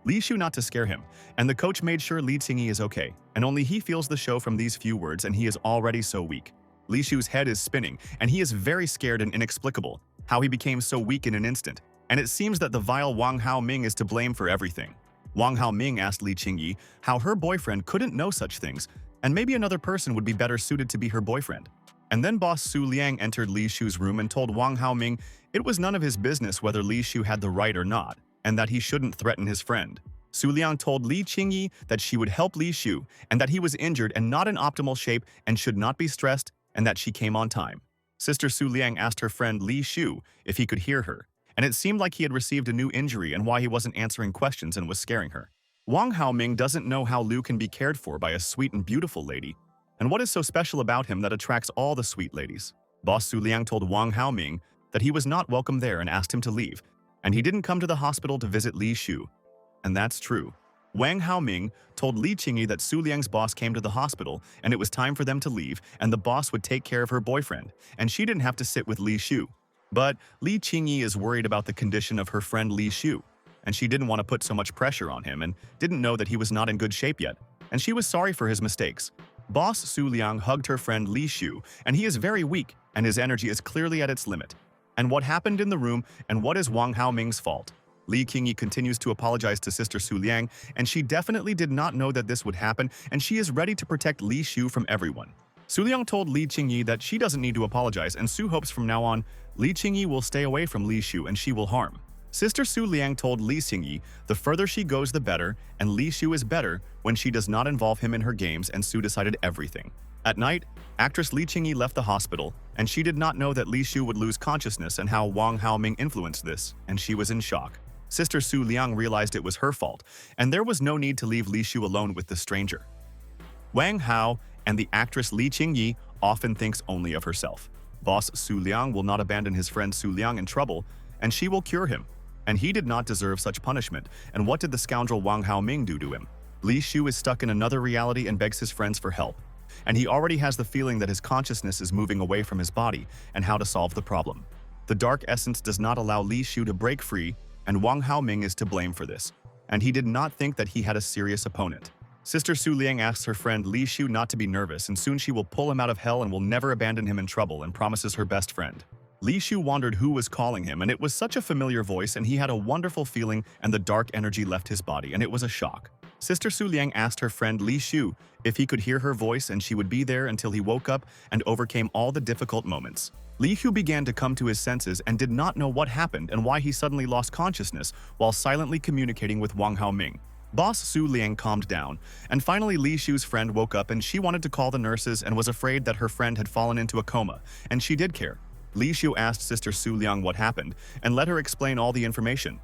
Li Shu not to scare him, and the coach made sure Li Qingye is okay, and only he feels the show from these few words, and he is already so weak. Li Shu's head is spinning, and he is very scared and inexplicable, how he became so weak in an instant, and it seems that the vile Wang Haoming is to blame for everything. Wang Haoming asked Li Qingyi how her boyfriend couldn't know such things, and maybe another person would be better suited to be her boyfriend. And then boss Su Liang entered Li Shu's room and told Wang Haoming it was none of his business whether Li Shu had the right or not, and that he shouldn't threaten his friend. Su Liang told Li Qingyi that she would help Li Shu, and that he was injured and not in optimal shape and should not be stressed, and that she came on time. Sister Su Liang asked her friend Li Shu if he could hear her, and it seemed like he had received a new injury and why he wasn't answering questions and was scaring her. Wang Haoming doesn't know how Liu can be cared for by a sweet and beautiful lady, and what is so special about him that attracts all the sweet ladies. Boss Su Liang told Wang Haoming that he was not welcome there and asked him to leave, and he didn't come to the hospital to visit Li Shu. And that's true. Wang Haoming told Li Qingyi that Su Liang's boss came to the hospital and it was time for them to leave and the boss would take care of her boyfriend, and she didn't have to sit with Li Shu. But Li Qingyi is worried about the condition of her friend Li Shu, and she didn't want to put so much pressure on him and didn't know that he was not in good shape yet, and she was sorry for his mistakes. Boss Su Liang hugged her friend Li Shu, and he is very weak, and his energy is clearly at its limit. And what happened in the room, and what is Wang Haoming's fault? Li Qingyi continues to apologize to Sister Su Liang, and she definitely did not know that this would happen, and she is ready to protect Li Shu from everyone. Su Liang told Li Qingyi that she doesn't need to apologize, and Su hopes from now on, Li Qingyi will stay away from Li Shu and she will harm. Sister Su Liang told Li Qingyi the further she goes the better, and Li Shu is better when she does not involve him in her games, and Su decided everything. At night, actress Li Qingyi left the hospital, and she did not know that Li Shu would lose consciousness and how Wang Haoming influenced this, and she was in shock. Sister Su Liang realized it was her fault, and there was no need to leave Li Shu alone with the stranger. Wang Hao and the actress Li Qingyi often thinks only of herself. Boss Su Liang will not abandon his friend Su Liang in trouble, and she will cure him. And he did not deserve such punishment, and what did the scoundrel Wang Haoming do to him? Li Shu is stuck in another reality and begs his friends for help, and he already has the feeling that his consciousness is moving away from his body and how to solve the problem. The dark essence does not allow Li Shu to break free, and Wang Haoming is to blame for this, and he did not think that he had a serious opponent. Sister Su Liang asks her friend Li Shu not to be nervous, and soon she will pull him out of hell and will never abandon him in trouble, and promises her best friend. Li Shu wondered who was calling him, and it was such a familiar voice, and he had a wonderful feeling, and the dark energy left his body, and it was a shock. Sister Su Liang asked her friend Li Shu if he could hear her voice, and she would be there until he woke up and overcame all the difficult moments. Li Hu began to come to his senses and did not know what happened and why he suddenly lost consciousness while silently communicating with Wang Haoming. Boss Su Liang calmed down, and finally Li Shu's friend woke up and she wanted to call the nurses and was afraid that her friend had fallen into a coma, and she did care. Li Shu asked Sister Su Liang what happened and let her explain all the information.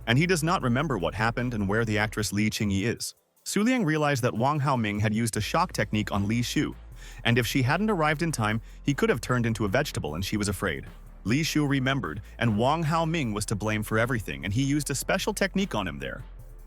And he does not remember what happened and where the actress Li Qingyi is. Su Liang realized that Wang Haoming had used a shock technique on Li Shu, and if she hadn't arrived in time, he could have turned into a vegetable, and she was afraid. Li Shu remembered, and Wang Haoming was to blame for everything, and he used a special technique on him there.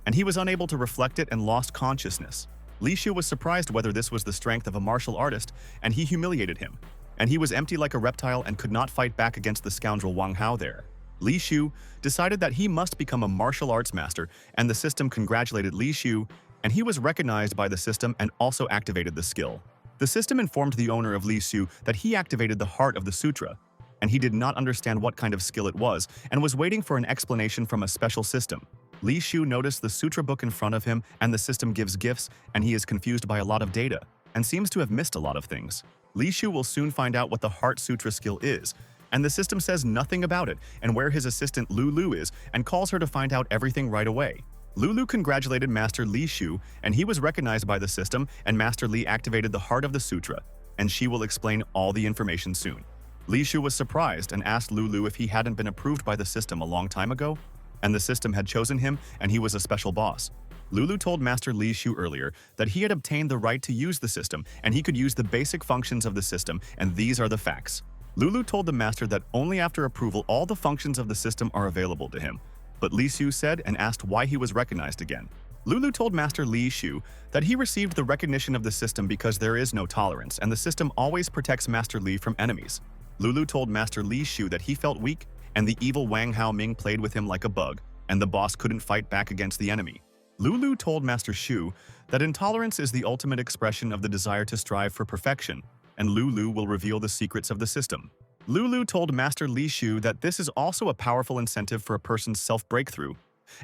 And he was unable to reflect it and lost consciousness. Li Shu was surprised whether this was the strength of a martial artist, and he humiliated him. And he was empty like a reptile and could not fight back against the scoundrel Wang Hao there. Li Shu decided that he must become a martial arts master, and the system congratulated Li Shu, and he was recognized by the system and also activated the skill. The system informed the owner of Li Shu that he activated the heart of the sutra, and he did not understand what kind of skill it was and was waiting for an explanation from a special system. Li Shu noticed the sutra book in front of him, and the system gives gifts, and he is confused by a lot of data and seems to have missed a lot of things. Li Shu will soon find out what the Heart Sutra skill is, and the system says nothing about it and where his assistant Lulu is and calls her to find out everything right away. Lulu congratulated Master Li Shu, and he was recognized by the system, and Master Li activated the heart of the sutra, and she will explain all the information soon. Li Shu was surprised and asked Lulu if he hadn't been approved by the system a long time ago, and the system had chosen him and he was a special boss. Lulu told Master Li Shu earlier that he had obtained the right to use the system and he could use the basic functions of the system, and these are the facts. Lulu told the master that only after approval all the functions of the system are available to him. But Li Shu said and asked why he was recognized again. Lulu told Master Li Shu that he received the recognition of the system because there is no tolerance and the system always protects Master Li from enemies. Lulu told Master Li Shu that he felt weak and the evil Wang Haoming played with him like a bug, and the boss couldn't fight back against the enemy. Lulu told Master Shu that intolerance is the ultimate expression of the desire to strive for perfection, and Lulu will reveal the secrets of the system. Lulu told Master Li Shu that this is also a powerful incentive for a person's self-breakthrough,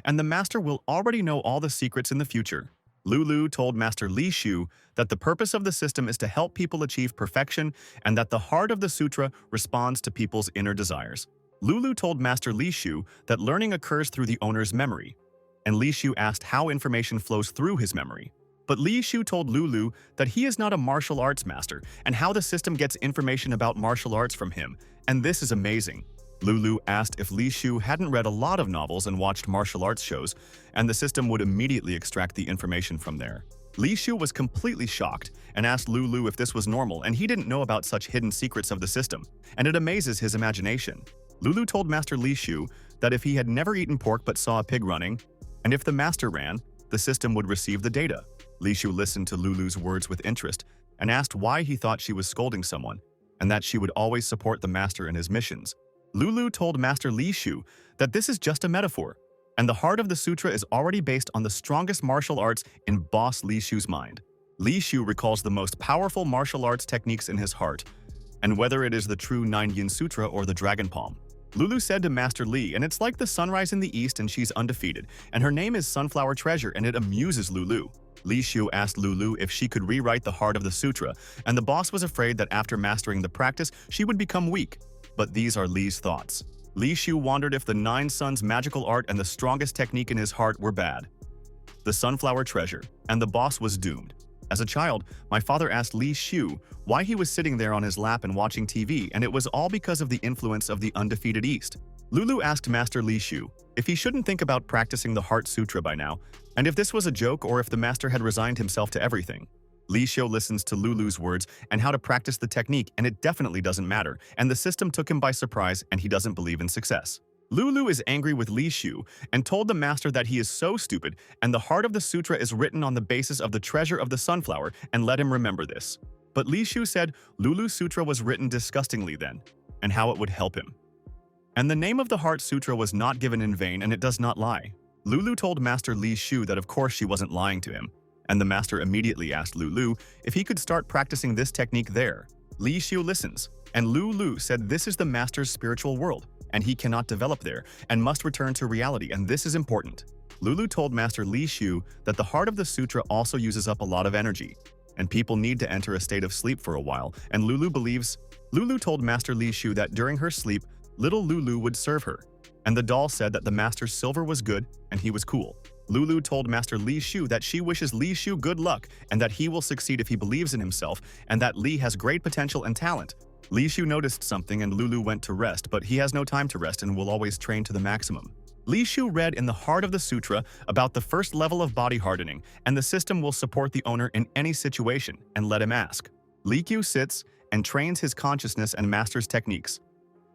and the master will already know all the secrets in the future. Lulu told Master Li Shu that the purpose of the system is to help people achieve perfection and that the heart of the sutra responds to people's inner desires. Lulu told Master Li Shu that learning occurs through the owner's memory, and Li Shu asked how information flows through his memory. But Li Shu told Lulu that he is not a martial arts master and how the system gets information about martial arts from him, and this is amazing. Lulu asked if Li Shu hadn't read a lot of novels and watched martial arts shows, and the system would immediately extract the information from there. Li Shu was completely shocked and asked Lulu if this was normal, and he didn't know about such hidden secrets of the system, and it amazes his imagination. Lulu told Master Li Shu that if he had never eaten pork but saw a pig running, and if the master ran, the system would receive the data. Li Shu listened to Lulu's words with interest and asked why he thought she was scolding someone, and that she would always support the master in his missions. Lulu told Master Li Shu that this is just a metaphor, and the heart of the sutra is already based on the strongest martial arts in Boss Li Shu's mind. Li Shu recalls the most powerful martial arts techniques in his heart, and whether it is the true Nine Yin Sutra or the Dragon Palm. Lulu said to Master Li, and it's like the sunrise in the east and she's undefeated, and her name is Sunflower Treasure, and it amuses Lulu. Li Shu asked Lulu if she could rewrite the heart of the sutra, and the boss was afraid that after mastering the practice, she would become weak. But these are Li's thoughts. Li Shu wondered if the Nine Suns' magical art and the strongest technique in his heart were bad. The Sunflower Treasure, and the boss was doomed. As a child, my father asked Li Shu why he was sitting there on his lap and watching TV, and it was all because of the influence of the undefeated East. Lulu asked Master Li Shu if he shouldn't think about practicing the Heart Sutra by now, and if this was a joke or if the master had resigned himself to everything. Li Shu listens to Lulu's words and how to practice the technique, and it definitely doesn't matter, and the system took him by surprise and he doesn't believe in success. Lulu is angry with Li Shu and told the master that he is so stupid and the heart of the sutra is written on the basis of the treasure of the sunflower, and let him remember this. But Li Shu said Lulu's sutra was written disgustingly then, and how it would help him. And the name of the Heart Sutra was not given in vain, and it does not lie. Lulu told Master Li Shu that of course she wasn't lying to him, and the master immediately asked Lulu if he could start practicing this technique there. Li Shu listens, and Lulu said this is the master's spiritual world, and he cannot develop there and must return to reality, and this is important. Lulu told Master Li Shu that the heart of the sutra also uses up a lot of energy, and people need to enter a state of sleep for a while, and Lulu believes. Lulu told Master Li Shu that during her sleep, little Lulu would serve her, and the doll said that the master's silver was good and he was cool. Lulu told Master Li Shu that she wishes Li Shu good luck and that he will succeed if he believes in himself, and that Li has great potential and talent. Li Shu noticed something and Lulu went to rest, but he has no time to rest and will always train to the maximum. Li Shu read in the heart of the sutra about the first level of body hardening, and the system will support the owner in any situation, and let him ask. Li Gu sits and trains his consciousness and masters techniques.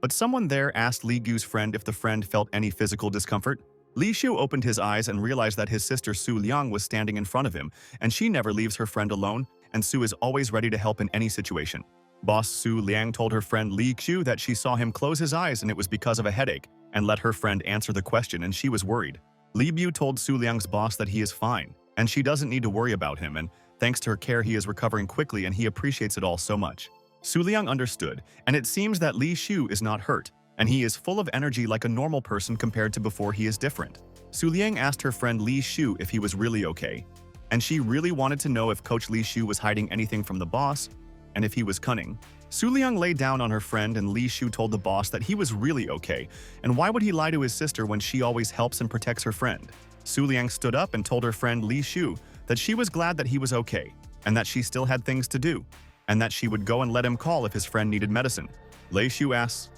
But someone there asked Li Gu's friend if the friend felt any physical discomfort. Li Shu opened his eyes and realized that his sister Su Liang was standing in front of him, and she never leaves her friend alone, and Su is always ready to help in any situation. Boss Su Liang told her friend Li Gu that she saw him close his eyes and it was because of a headache, and let her friend answer the question, and she was worried. Li Bu told Su Liang's boss that he is fine, and she doesn't need to worry about him, and thanks to her care he is recovering quickly and he appreciates it all so much. Su Liang understood, and it seems that Li Shu is not hurt, and he is full of energy like a normal person compared to before he is different. Su Liang asked her friend Li Shu if he was really okay, and she really wanted to know if Coach Li Shu was hiding anything from the boss, and if he was cunning. Su Liang lay down on her friend and Li Shu told the boss that he was really okay, and why would he lie to his sister when she always helps and protects her friend? Su Liang stood up and told her friend Li Shu that she was glad that he was okay, and that she still had things to do, and that she would go and let him call if his friend needed medicine. Li Shu asks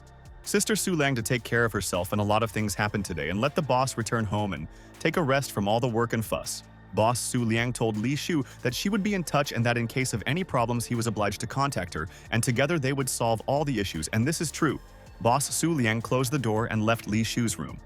Sister Su Liang to take care of herself, and a lot of things happened today, and let the boss return home and take a rest from all the work and fuss. Boss Su Liang told Li Shu that she would be in touch and that in case of any problems he was obliged to contact her, and together they would solve all the issues, and this is true. Boss Su Liang closed the door and left Li Shu's room.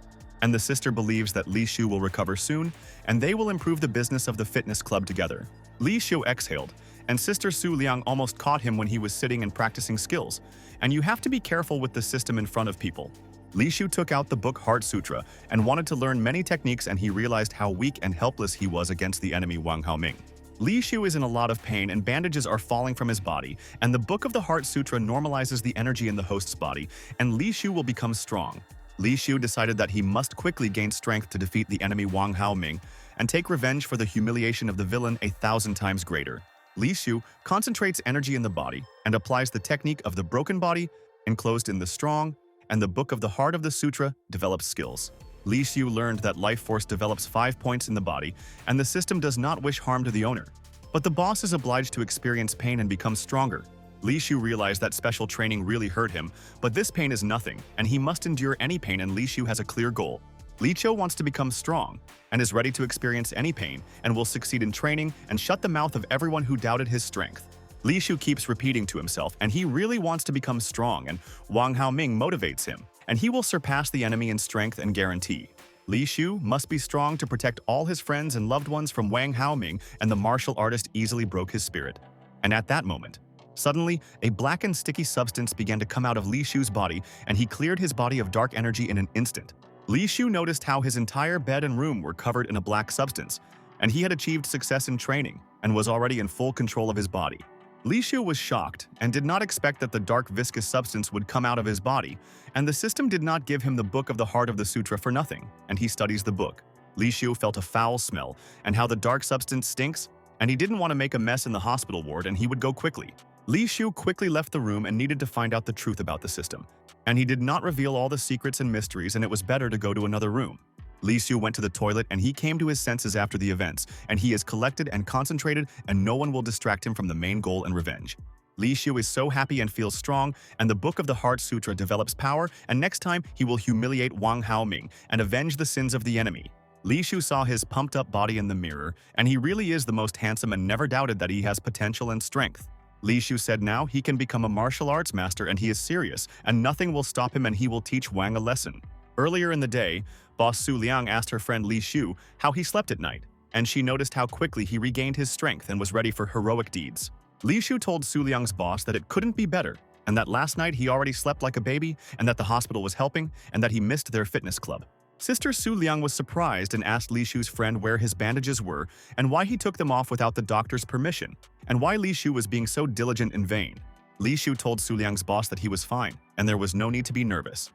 And the sister believes that Li Shu will recover soon, and they will improve the business of the fitness club together. Li Shu exhaled, and Sister Su Liang almost caught him when he was sitting and practicing skills, and you have to be careful with the system in front of people. Li Shu took out the book Heart Sutra and wanted to learn many techniques, and he realized how weak and helpless he was against the enemy Wang Haoming. Li Shu is in a lot of pain and bandages are falling from his body, and the book of the Heart Sutra normalizes the energy in the host's body, and Li Shu will become strong. Li Shu decided that he must quickly gain strength to defeat the enemy Wang Haoming and take revenge for the humiliation of the villain 1,000 times greater. Li Shu concentrates energy in the body and applies the technique of the broken body enclosed in the strong, and the book of the heart of the sutra develops skills. Li Shu learned that life force develops 5 points in the body, and the system does not wish harm to the owner. But the boss is obliged to experience pain and become stronger. Li Shu realized that special training really hurt him, but this pain is nothing, and he must endure any pain, and Li Shu has a clear goal. Li Shu wants to become strong, and is ready to experience any pain, and will succeed in training and shut the mouth of everyone who doubted his strength. Li Shu keeps repeating to himself, and he really wants to become strong, and Wang Haoming motivates him, and he will surpass the enemy in strength and guarantee. Li Shu must be strong to protect all his friends and loved ones from Wang Haoming, and the martial artist easily broke his spirit. And at that moment, suddenly, a black and sticky substance began to come out of Li Shu's body, and he cleared his body of dark energy in an instant. Li Shu noticed how his entire bed and room were covered in a black substance, and he had achieved success in training and was already in full control of his body. Li Shu was shocked and did not expect that the dark viscous substance would come out of his body, and the system did not give him the book of the heart of the sutra for nothing, and he studies the book. Li Shu felt a foul smell and how the dark substance stinks, and he didn't want to make a mess in the hospital ward, and he would go quickly. Li Shu quickly left the room and needed to find out the truth about the system, and he did not reveal all the secrets and mysteries, and it was better to go to another room. Li Shu went to the toilet and he came to his senses after the events, and he is collected and concentrated, and no one will distract him from the main goal and revenge. Li Shu is so happy and feels strong, and the Book of the Heart Sutra develops power, and next time he will humiliate Wang Haoming and avenge the sins of the enemy. Li Shu saw his pumped-up body in the mirror, and he really is the most handsome and never doubted that he has potential and strength. Li Shu said now he can become a martial arts master, and he is serious, and nothing will stop him, and he will teach Wang a lesson. Earlier in the day, Boss Su Liang asked her friend Li Shu how he slept at night, and she noticed how quickly he regained his strength and was ready for heroic deeds. Li Shu told Su Liang's boss that it couldn't be better, and that last night he already slept like a baby, and that the hospital was helping, and that he missed their fitness club. Sister Su Liang was surprised and asked Li Shu's friend where his bandages were and why he took them off without the doctor's permission, and why Li Shu was being so diligent in vain. Li Shu told Su Liang's boss that he was fine, and there was no need to be nervous.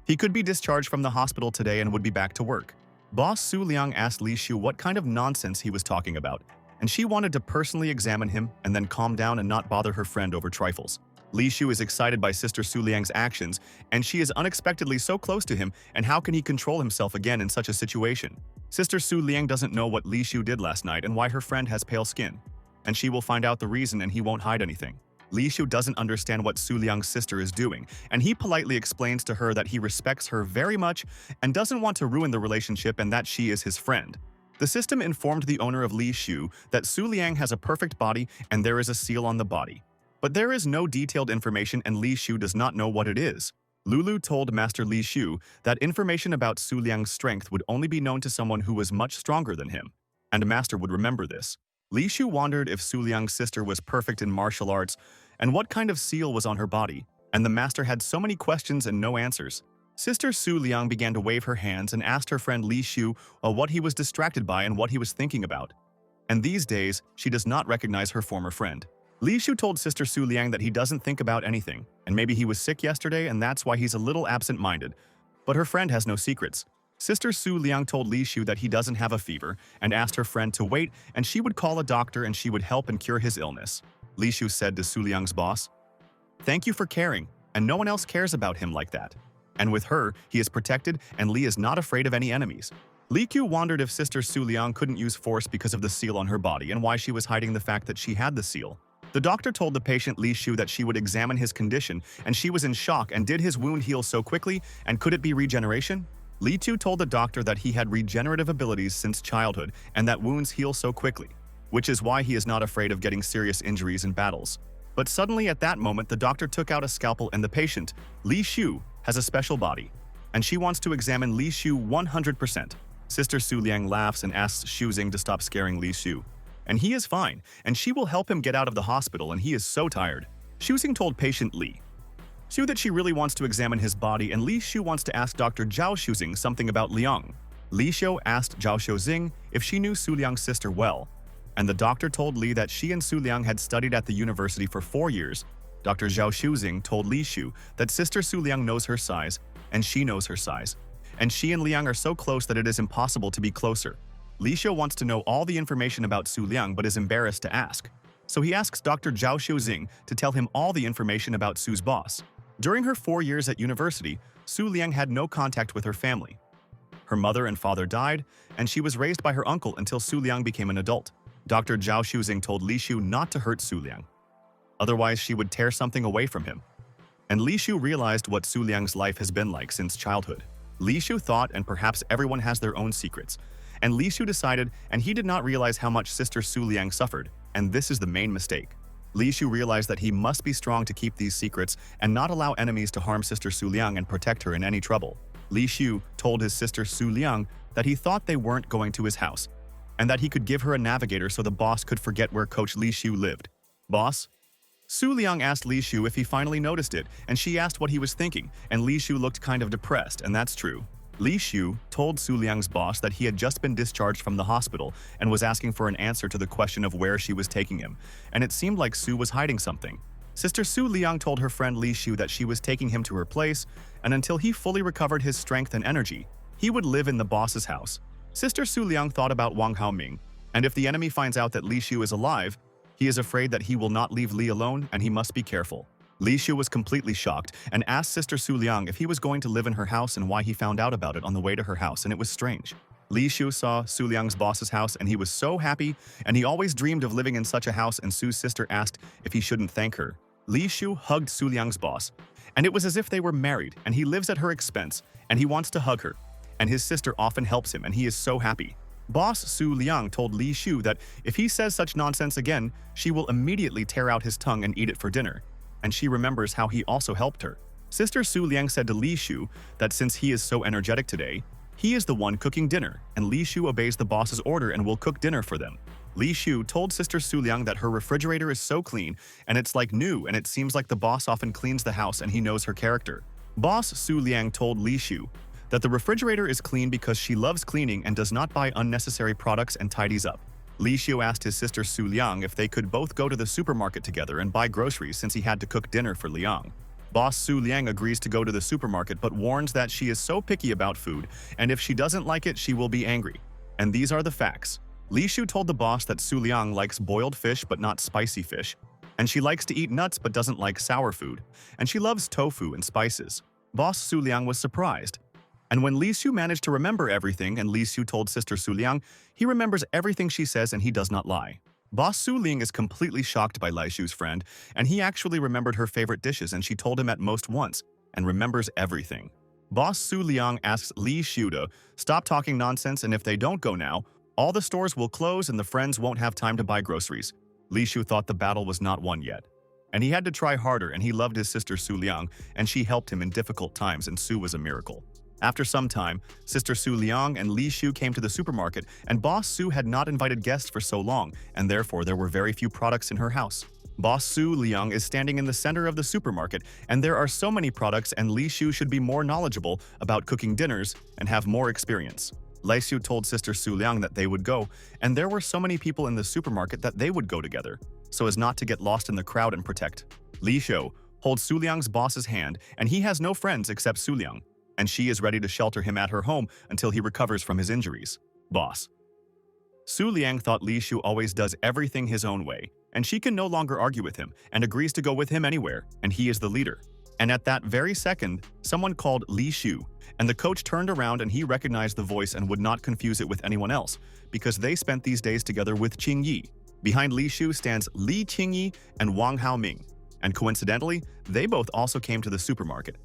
He could be discharged from the hospital today and would be back to work. Boss Su Liang asked Li Shu what kind of nonsense he was talking about, and she wanted to personally examine him and then calm down and not bother her friend over trifles. Li Shu is excited by Sister Su Liang's actions, and she is unexpectedly so close to him, and how can he control himself again in such a situation? Sister Su Liang doesn't know what Li Shu did last night and why her friend has pale skin, and she will find out the reason and he won't hide anything. Li Shu doesn't understand what Su Liang's sister is doing, and he politely explains to her that he respects her very much and doesn't want to ruin the relationship and that she is his friend. The system informed the owner of Li Shu that Su Liang has a perfect body and there is a seal on the body. But there is no detailed information and Li Shu does not know what it is. Lulu told Master Li Shu that information about Su Liang's strength would only be known to someone who was much stronger than him, and Master would remember this. Li Shu wondered if Su Liang's sister was perfect in martial arts and what kind of seal was on her body, and the Master had so many questions and no answers. Sister Su Liang began to wave her hands and asked her friend Li Shu what he was distracted by and what he was thinking about. And these days, she does not recognize her former friend. Li Shu told Sister Su Liang that he doesn't think about anything, and maybe he was sick yesterday and that's why he's a little absent-minded. But her friend has no secrets. Sister Su Liang told Li Shu that he doesn't have a fever and asked her friend to wait and she would call a doctor and she would help and cure his illness. Li Shu said to Su Liang's boss, Thank you for caring, and no one else cares about him like that. And with her, he is protected and Lee is not afraid of any enemies. Lee Q wondered if Sister Su Liang couldn't use force because of the seal on her body and why she was hiding the fact that she had the seal. The doctor told the patient Li Shu that she would examine his condition, and she was in shock. And did his wound heal so quickly, and could it be regeneration? Li Tu told the doctor that he had regenerative abilities since childhood and that wounds heal so quickly, which is why he is not afraid of getting serious injuries in battles. But suddenly at that moment the doctor took out a scalpel and the patient, Li Shu, has a special body, and she wants to examine Li Shu 100%. Sister Su Liang laughs and asks Xu Xing to stop scaring Li Shu. And he is fine, and she will help him get out of the hospital, and he is so tired. Xu Xing told patient Li Shu that she really wants to examine his body, and Li Shu wants to ask Dr. Zhao Xuzing something about Liang. Li Xiu asked Zhao Xuzing if she knew Su Liang's sister well, and the doctor told Li that she and Su Liang had studied at the university for 4 years. Dr. Zhao Xuzing told Li Shu that Sister Su Liang knows her size, and she knows her size, and she and Liang are so close that it is impossible to be closer. Li Xiu wants to know all the information about Su Liang but is embarrassed to ask. So he asks Dr. Zhao Xuzing to tell him all the information about Su's boss. During her 4 years at university, Su Liang had no contact with her family. Her mother and father died, and she was raised by her uncle until Su Liang became an adult. Dr. Zhao Xuzing told Li Shu not to hurt Su Liang. Otherwise, she would tear something away from him. And Li Shu realized what Su Liang's life has been like since childhood. Li Shu thought, and perhaps everyone has their own secrets. And Li Shu decided, and he did not realize how much Sister Su Liang suffered, and this is the main mistake. Li Shu realized that he must be strong to keep these secrets and not allow enemies to harm Sister Su Liang and protect her in any trouble. Li Shu told his sister Su Liang that he thought they weren't going to his house, and that he could give her a navigator so the boss could forget where Coach Li Shu lived. Boss? Su Liang asked Li Shu if he finally noticed it, and she asked what he was thinking, and Li Shu looked kind of depressed, and that's true. Li Shu told Su Liang's boss that he had just been discharged from the hospital and was asking for an answer to the question of where she was taking him, and it seemed like Su was hiding something. Sister Su Liang told her friend Li Shu that she was taking him to her place, and until he fully recovered his strength and energy, he would live in the boss's house. Sister Su Liang thought about Wang Haoming, and if the enemy finds out that Li Shu is alive, he is afraid that he will not leave Li alone and he must be careful. Li Shu was completely shocked and asked Sister Su Liang if he was going to live in her house and why he found out about it on the way to her house, and it was strange. Li Shu saw Su Liang's boss's house and he was so happy, and he always dreamed of living in such a house, and Su's sister asked if he shouldn't thank her. Li Shu hugged Su Liang's boss, and it was as if they were married, and he lives at her expense, and he wants to hug her, and his sister often helps him, and he is so happy. Boss Su Liang told Li Shu that if he says such nonsense again, she will immediately tear out his tongue and eat it for dinner, and she remembers how he also helped her. Sister Su Liang said to Li Shu that since he is so energetic today, he is the one cooking dinner, and Li Shu obeys the boss's order and will cook dinner for them. Li Shu told Sister Su Liang that her refrigerator is so clean, and it's like new, and it seems like the boss often cleans the house and he knows her character. Boss Su Liang told Li Shu that the refrigerator is clean because she loves cleaning and does not buy unnecessary products and tidies up. Li Shu asked his sister Su Liang if they could both go to the supermarket together and buy groceries since he had to cook dinner for Liang. Boss Su Liang agrees to go to the supermarket but warns that she is so picky about food, and if she doesn't like it, she will be angry. And these are the facts. Li Shu told the boss that Su Liang likes boiled fish but not spicy fish, and she likes to eat nuts but doesn't like sour food, and she loves tofu and spices. Boss Su Liang was surprised. And when Li Shu managed to remember everything, and Li Shu told Sister Su Liang, he remembers everything she says and he does not lie. Boss Su Ling is completely shocked by Li Shu's friend, and he actually remembered her favorite dishes, and she told him at most once, and remembers everything. Boss Su Liang asks Li Shu to stop talking nonsense, and if they don't go now, all the stores will close and the friends won't have time to buy groceries. Li Shu thought the battle was not won yet, and he had to try harder, and he loved his sister Su Liang, and she helped him in difficult times, and Su was a miracle. After some time, Sister Su Liang and Li Shu came to the supermarket, and Boss Su had not invited guests for so long, and therefore there were very few products in her house. Boss Su Liang is standing in the center of the supermarket, and there are so many products, and Li Shu should be more knowledgeable about cooking dinners and have more experience. Li Shu told Sister Su Liang that they would go, and there were so many people in the supermarket that they would go together, so as not to get lost in the crowd and protect. Li Shu holds Su Liang's boss's hand, and he has no friends except Su Liang, and she is ready to shelter him at her home until he recovers from his injuries. Boss Su Liang thought Li Shu always does everything his own way, and she can no longer argue with him and agrees to go with him anywhere, and he is the leader. And at that very second, someone called Li Shu, and the coach turned around and he recognized the voice and would not confuse it with anyone else, because they spent these days together with Qing Yi. Behind Li Shu stands Li Qingyi and Wang Haoming, and coincidentally, they both also came to the supermarket.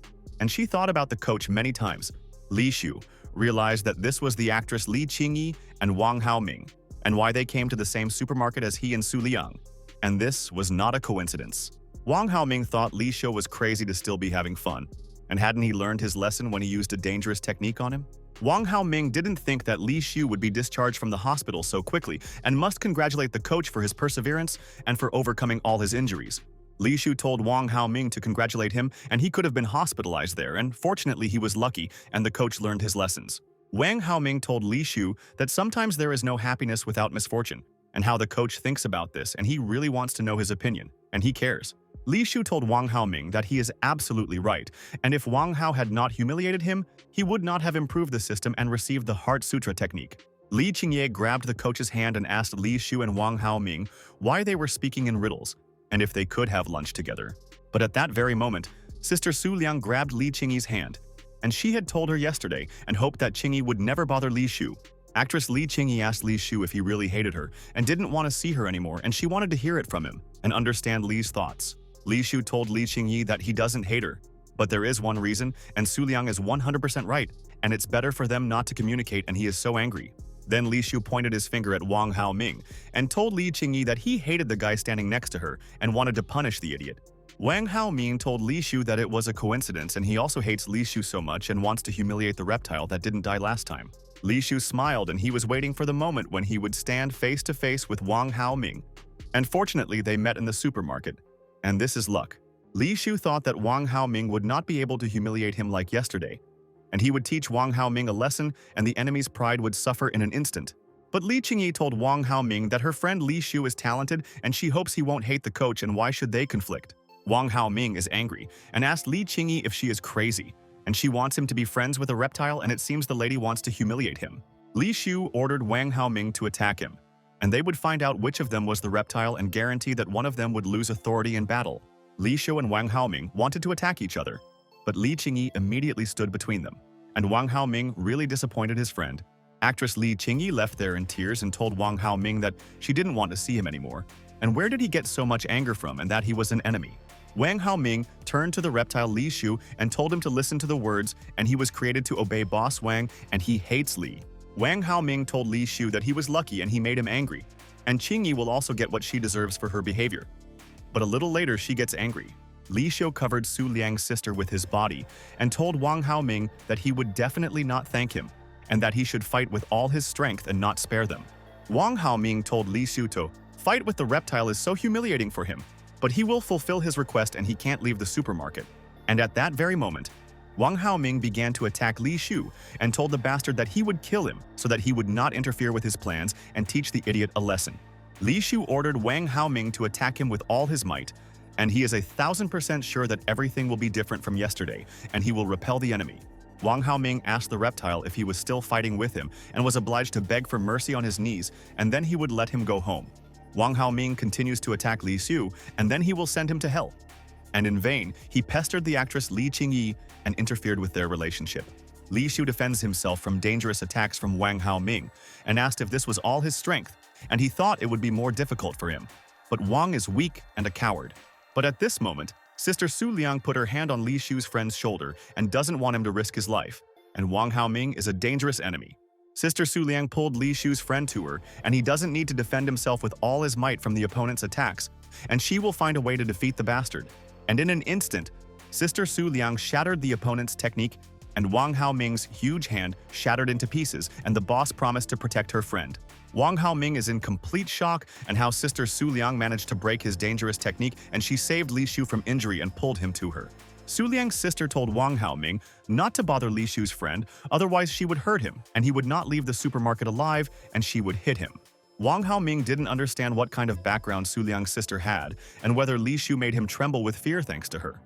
And she thought about the coach many times. Li Shu realized that this was the actress Li Qingyi and Wang Haoming, and why they came to the same supermarket as he and Su Liang. And this was not a coincidence. Wang Haoming thought Li Shu was crazy to still be having fun, and hadn't he learned his lesson when he used a dangerous technique on him? Wang Haoming didn't think that Li Shu would be discharged from the hospital so quickly and must congratulate the coach for his perseverance and for overcoming all his injuries. Li Shu told Wang Haoming to congratulate him, and he could have been hospitalized there, and fortunately he was lucky and the coach learned his lessons. Wang Haoming told Li Shu that sometimes there is no happiness without misfortune, and how the coach thinks about this, and he really wants to know his opinion, and he cares. Li Shu told Wang Haoming that he is absolutely right, and if Wang Hao had not humiliated him, he would not have improved the system and received the Heart Sutra technique. Li Qingye grabbed the coach's hand and asked Li Shu and Wang Haoming why they were speaking in riddles, and if they could have lunch together. But at that very moment, Sister Su Liang grabbed Li Qingyi's hand, and she had told her yesterday and hoped that Qingyi would never bother Li Shu. Actress Li Qingyi asked Li Shu if he really hated her and didn't want to see her anymore, and she wanted to hear it from him and understand Li's thoughts. Li Shu told Li Qingyi that he doesn't hate her, but there is one reason, and Su Liang is 100% right, and it's better for them not to communicate, and he is so angry. Then Li Shu pointed his finger at Wang Haoming and told Li Qingyi that he hated the guy standing next to her and wanted to punish the idiot. Wang Haoming told Li Shu that it was a coincidence, and he also hates Li Shu so much and wants to humiliate the reptile that didn't die last time. Li Shu smiled, and he was waiting for the moment when he would stand face to face with Wang Haoming. And fortunately, they met in the supermarket. And this is luck. Li Shu thought that Wang Haoming would not be able to humiliate him like yesterday, and he would teach Wang Haoming a lesson, and the enemy's pride would suffer in an instant. But Li Qingyi told Wang Haoming that her friend Li Shu is talented and she hopes he won't hate the coach, and why should they conflict? Wang Haoming is angry and asked Li Qingyi if she is crazy, and she wants him to be friends with a reptile, and it seems the lady wants to humiliate him. Li Shu ordered Wang Haoming to attack him, and they would find out which of them was the reptile and guarantee that one of them would lose authority in battle. Li Shu and Wang Haoming wanted to attack each other, but Li Qingyi immediately stood between them, and Wang Haoming really disappointed his friend. Actress Li Qingyi left there in tears and told Wang Haoming that she didn't want to see him anymore, and where did he get so much anger from, and that he was an enemy. Wang Haoming turned to the reptile Li Shu and told him to listen to the words, and he was created to obey Boss Wang, and he hates Li. Wang Haoming told Li Shu that he was lucky and he made him angry, and Qingyi will also get what she deserves for her behavior. But a little later, she gets angry. Li Shu covered Su Liang's sister with his body and told Wang Haoming that he would definitely not thank him, and that he should fight with all his strength and not spare them. Wang Haoming told Li Shu to fight with the reptile is so humiliating for him, but he will fulfill his request and he can't leave the supermarket. And at that very moment, Wang Haoming began to attack Li Shu and told the bastard that he would kill him so that he would not interfere with his plans and teach the idiot a lesson. Li Shu ordered Wang Haoming to attack him with all his might, and he is 1000% sure that everything will be different from yesterday, and he will repel the enemy. Wang Haoming asked the reptile if he was still fighting with him and was obliged to beg for mercy on his knees, and then he would let him go home. Wang Haoming continues to attack Li Shu, and then he will send him to hell. And in vain, he pestered the actress Li Qingyi and interfered with their relationship. Li Shu defends himself from dangerous attacks from Wang Haoming and asked if this was all his strength, and he thought it would be more difficult for him. But Wang is weak and a coward. But at this moment, Sister Su Liang put her hand on Li Shu's friend's shoulder and doesn't want him to risk his life, and Wang Haoming is a dangerous enemy. Sister Su Liang pulled Li Shu's friend to her, and he doesn't need to defend himself with all his might from the opponent's attacks, and she will find a way to defeat the bastard. And in an instant, Sister Su Liang shattered the opponent's technique, and Wang Haoming's huge hand shattered into pieces, and the boss promised to protect her friend. Wang Haoming is in complete shock and how Sister Su Liang managed to break his dangerous technique, and she saved Li Shu from injury and pulled him to her. Su Liang's sister told Wang Haoming not to bother Li Shu's friend, otherwise she would hurt him, and he would not leave the supermarket alive, and she would hit him. Wang Haoming didn't understand what kind of background Su Liang's sister had, and whether Li Shu made him tremble with fear thanks to her.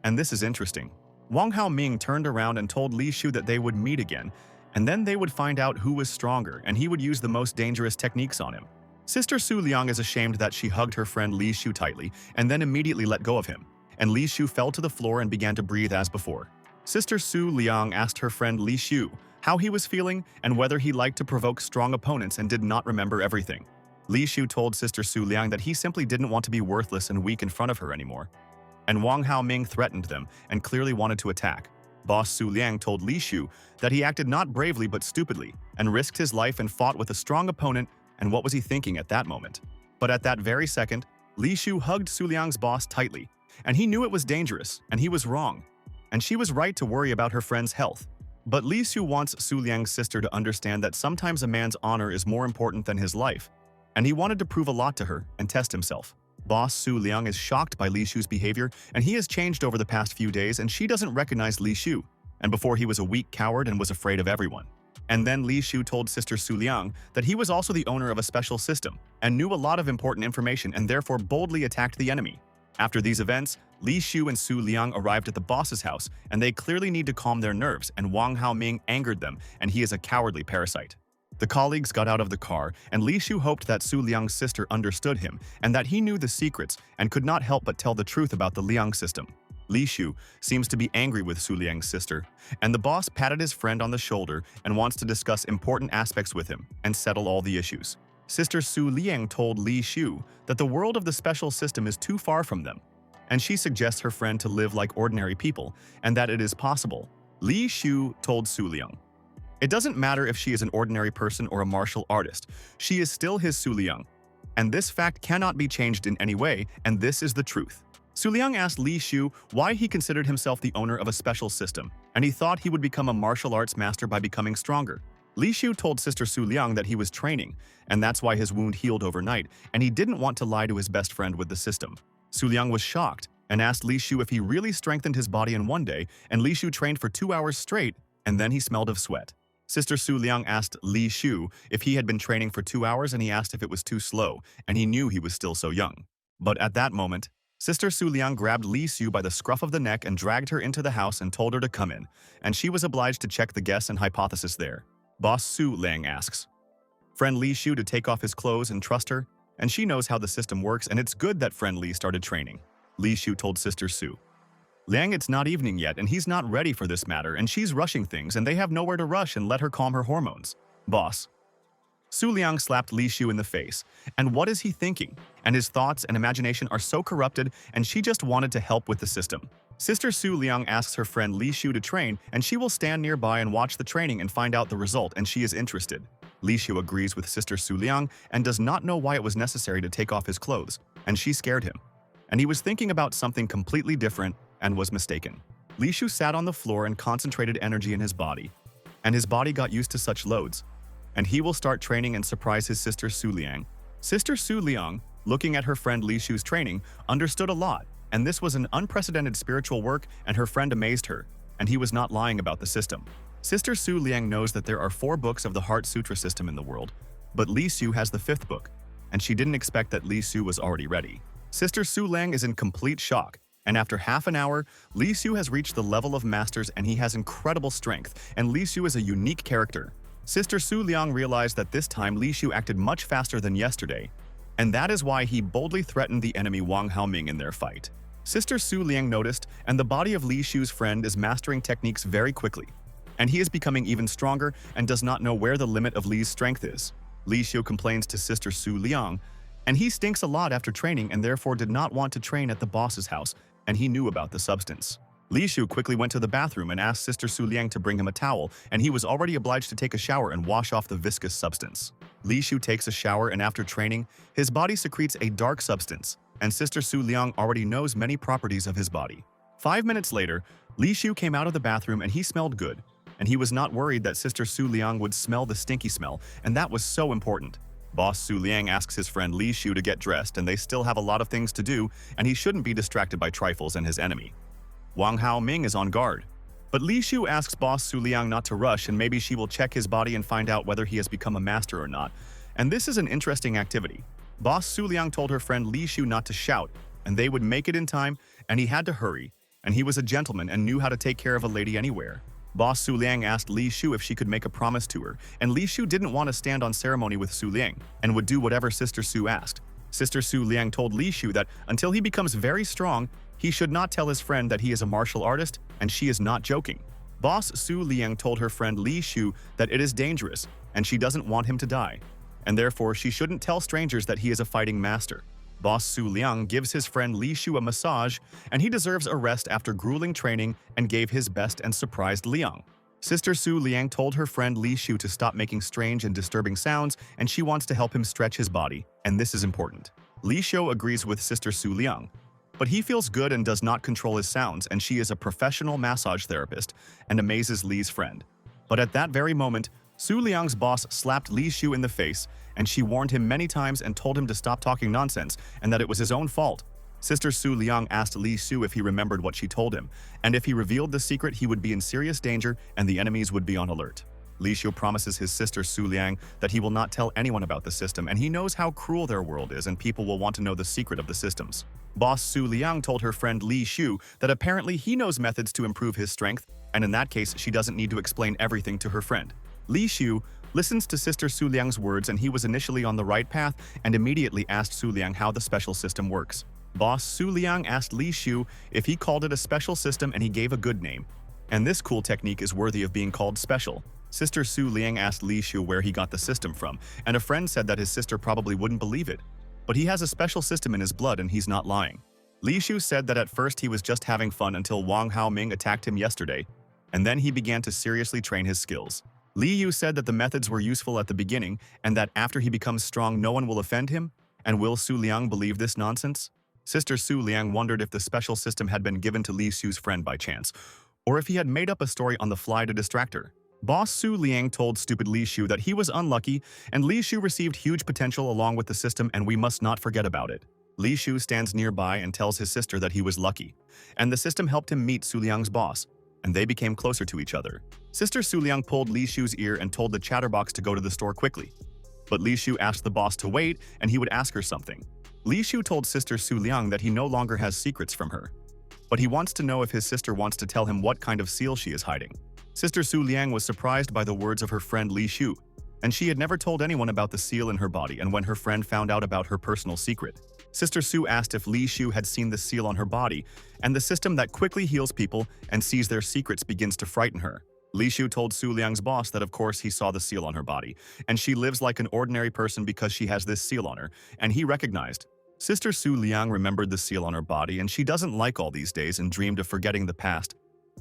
And this is interesting. Wang Haoming turned around and told Li Shu that they would meet again, and then they would find out who was stronger, and he would use the most dangerous techniques on him. Sister Su Liang is ashamed that she hugged her friend Li Shu tightly and then immediately let go of him, and Li Shu fell to the floor and began to breathe as before. Sister Su Liang asked her friend Li Shu how he was feeling and whether he liked to provoke strong opponents and did not remember everything. Li Shu told Sister Su Liang that he simply didn't want to be worthless and weak in front of her anymore. And Wang Haoming threatened them and clearly wanted to attack. Boss Su Liang told Li Shu that he acted not bravely but stupidly and risked his life and fought with a strong opponent, and what was he thinking at that moment? But at that very second, Li Shu hugged Su Liang's boss tightly, and he knew it was dangerous, and he was wrong. And she was right to worry about her friend's health. But Li Shu wants Su Liang's sister to understand that sometimes a man's honor is more important than his life, and he wanted to prove a lot to her and test himself. Boss Su Liang is shocked by Li Shu's behavior, and he has changed over the past few days, and she doesn't recognize Li Shu. And before he was a weak coward and was afraid of everyone. And then Li Shu told Sister Su Liang that he was also the owner of a special system and knew a lot of important information and therefore boldly attacked the enemy. After these events, Li Shu and Su Liang arrived at the boss's house, and they clearly need to calm their nerves, and Wang Haoming angered them, and he is a cowardly parasite. The colleagues got out of the car, and Li Shu hoped that Su Liang's sister understood him and that he knew the secrets and could not help but tell the truth about the Liang system. Li Shu seems to be angry with Su Liang's sister, and the boss patted his friend on the shoulder and wants to discuss important aspects with him and settle all the issues. Sister Su Liang told Li Shu that the world of the special system is too far from them, and she suggests her friend to live like ordinary people and that it is possible. Li Shu told Su Liang, "It doesn't matter if she is an ordinary person or a martial artist, she is still his Su Liang, and this fact cannot be changed in any way, and this is the truth." Su Liang asked Li Shu why he considered himself the owner of a special system, and he thought he would become a martial arts master by becoming stronger. Li Shu told Sister Su Liang that he was training, and that's why his wound healed overnight, and he didn't want to lie to his best friend with the system. Su Liang was shocked and asked Li Shu if he really strengthened his body in one day, and Li Shu trained for 2 hours straight, and then he smelled of sweat. Sister Su Liang asked Li Shu if he had been training for 2 hours, and he asked if it was too slow, and he knew he was still so young. But at that moment, Sister Su Liang grabbed Li Shu by the scruff of the neck and dragged her into the house and told her to come in, and she was obliged to check the guess and hypothesis there. Boss Su Liang asks friend Li Shu to take off his clothes and trust her, and she knows how the system works, and it's good that friend Li started training. Li Shu told Sister Su Liang it's not evening yet, and he's not ready for this matter, and she's rushing things, and they have nowhere to rush, and let her calm her hormones. Boss Su Liang slapped Li Shu in the face, and what is he thinking? And his thoughts and imagination are so corrupted, and she just wanted to help with the system. Sister Su Liang asks her friend Li Shu to train, and she will stand nearby and watch the training and find out the result, and she is interested. Li Shu agrees with Sister Su Liang and does not know why it was necessary to take off his clothes, and she scared him. And he was thinking about something completely different and was mistaken. Li Shu sat on the floor and concentrated energy in his body, and his body got used to such loads. And he will start training and surprise his sister Su Liang. Sister Su Liang, looking at her friend Li Shu's training, understood a lot, and this was an unprecedented spiritual work, and her friend amazed her, and he was not lying about the system. Sister Su Liang knows that there are 4 books of the Heart Sutra system in the world, but Li Shu has the 5th book, and she didn't expect that Li Shu was already ready. Sister Su Liang is in complete shock, and after half an hour, Li Shu has reached the level of masters, and he has incredible strength, and Li Shu is a unique character. Sister Su Liang realized that this time Li Shu acted much faster than yesterday, and that is why he boldly threatened the enemy Wang Haoming in their fight. Sister Su Liang noticed, and the body of Li Shu's friend is mastering techniques very quickly, and he is becoming even stronger and does not know where the limit of Li's strength is. Li Shu complains to Sister Su Liang, and he stinks a lot after training and therefore did not want to train at the boss's house, and he knew about the substance. Li Shu quickly went to the bathroom and asked Sister Su Liang to bring him a towel, and he was already obliged to take a shower and wash off the viscous substance. Li Shu takes a shower, and after training, his body secretes a dark substance, and Sister Su Liang already knows many properties of his body. 5 minutes later, Li Shu came out of the bathroom and he smelled good, and he was not worried that Sister Su Liang would smell the stinky smell, and that was so important. Boss Su Liang asks his friend Li Shu to get dressed, and they still have a lot of things to do, and he shouldn't be distracted by trifles and his enemy. Wang Haoming is on guard, but Li Shu asks Boss Su Liang not to rush, and maybe she will check his body and find out whether he has become a master or not, and this is an interesting activity. Boss Su Liang told her friend Li Shu not to shout, and they would make it in time, and he had to hurry, and he was a gentleman and knew how to take care of a lady anywhere. Boss Su Liang asked Li Shu if she could make a promise to her, and Li Shu didn't want to stand on ceremony with Su Liang and would do whatever Sister Su asked. Sister Su Liang told Li Shu that until he becomes very strong, he should not tell his friend that he is a martial artist, and she is not joking. Boss Su Liang told her friend Li Shu that it is dangerous, and she doesn't want him to die, and therefore she shouldn't tell strangers that he is a fighting master. Boss Su Liang gives his friend Li Shu a massage, and he deserves a rest after grueling training and gave his best and surprised Liang. Sister Su Liang told her friend Li Shu to stop making strange and disturbing sounds, and she wants to help him stretch his body, and this is important. Li Shu agrees with Sister Su Liang, but he feels good and does not control his sounds, and she is a professional massage therapist and amazes Li's friend. But at that very moment, Su Liang's boss slapped Li Shu in the face, and she warned him many times and told him to stop talking nonsense and that it was his own fault. Sister Su Liang asked Li Shu if he remembered what she told him, and if he revealed the secret he would be in serious danger and the enemies would be on alert. Li Shu promises his sister Su Liang that he will not tell anyone about the system, and he knows how cruel their world is and people will want to know the secret of the systems. Boss Su Liang told her friend Li Shu that apparently he knows methods to improve his strength, and in that case she doesn't need to explain everything to her friend. Li Shu listens to Sister Su Liang's words, and he was initially on the right path and immediately asked Su Liang how the special system works. Boss Su Liang asked Li Shu if he called it a special system, and he gave a good name. And this cool technique is worthy of being called special. Sister Su Liang asked Li Shu where he got the system from, and a friend said that his sister probably wouldn't believe it. But he has a special system in his blood and he's not lying. Li Shu said that at first he was just having fun until Wang Haoming attacked him yesterday, and then he began to seriously train his skills. Li Yu said that the methods were useful at the beginning and that after he becomes strong no one will offend him, and will Su Liang believe this nonsense? Sister Su Liang wondered if the special system had been given to Li Shu's friend by chance, or if he had made up a story on the fly to distract her. Boss Su Liang told stupid Li Shu that he was unlucky and Li Shu received huge potential along with the system and we must not forget about it. Li Shu stands nearby and tells his sister that he was lucky, and the system helped him meet Su Liang's boss, and they became closer to each other. Sister Su Liang pulled Li Shu's ear and told the chatterbox to go to the store quickly. But Li Shu asked the boss to wait and he would ask her something. Li Shu told Sister Su Liang that he no longer has secrets from her, but he wants to know if his sister wants to tell him what kind of seal she is hiding. Sister Su Liang was surprised by the words of her friend Li Shu, and she had never told anyone about the seal in her body, and when her friend found out about her personal secret, Sister Su asked if Li Shu had seen the seal on her body, and the system that quickly heals people and sees their secrets begins to frighten her. Li Shu told Su Liang's boss that of course he saw the seal on her body, and she lives like an ordinary person because she has this seal on her, and he recognized. Sister Su Liang remembered the seal on her body, and she doesn't like all these days and dreamed of forgetting the past.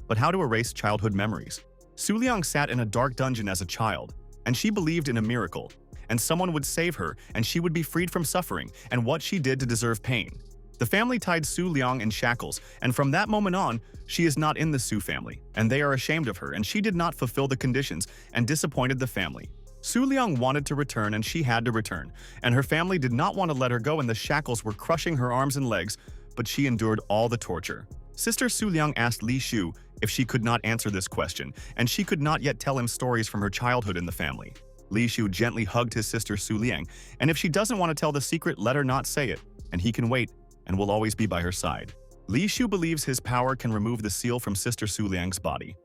But how to erase childhood memories? Su Liang sat in a dark dungeon as a child, and she believed in a miracle, and someone would save her and she would be freed from suffering and what she did to deserve pain. The family tied Su Liang in shackles, and from that moment on, she is not in the Su family, and they are ashamed of her, and she did not fulfill the conditions and disappointed the family. Su Liang wanted to return and she had to return, and her family did not want to let her go and the shackles were crushing her arms and legs, but she endured all the torture. Sister Su Liang asked Li Shu if she could not answer this question, and she could not yet tell him stories from her childhood in the family. Li Shu gently hugged his sister Su Liang, and if she doesn't want to tell the secret, let her not say it, and he can wait and will always be by her side. Li Shu believes his power can remove the seal from Sister Su Liang's body,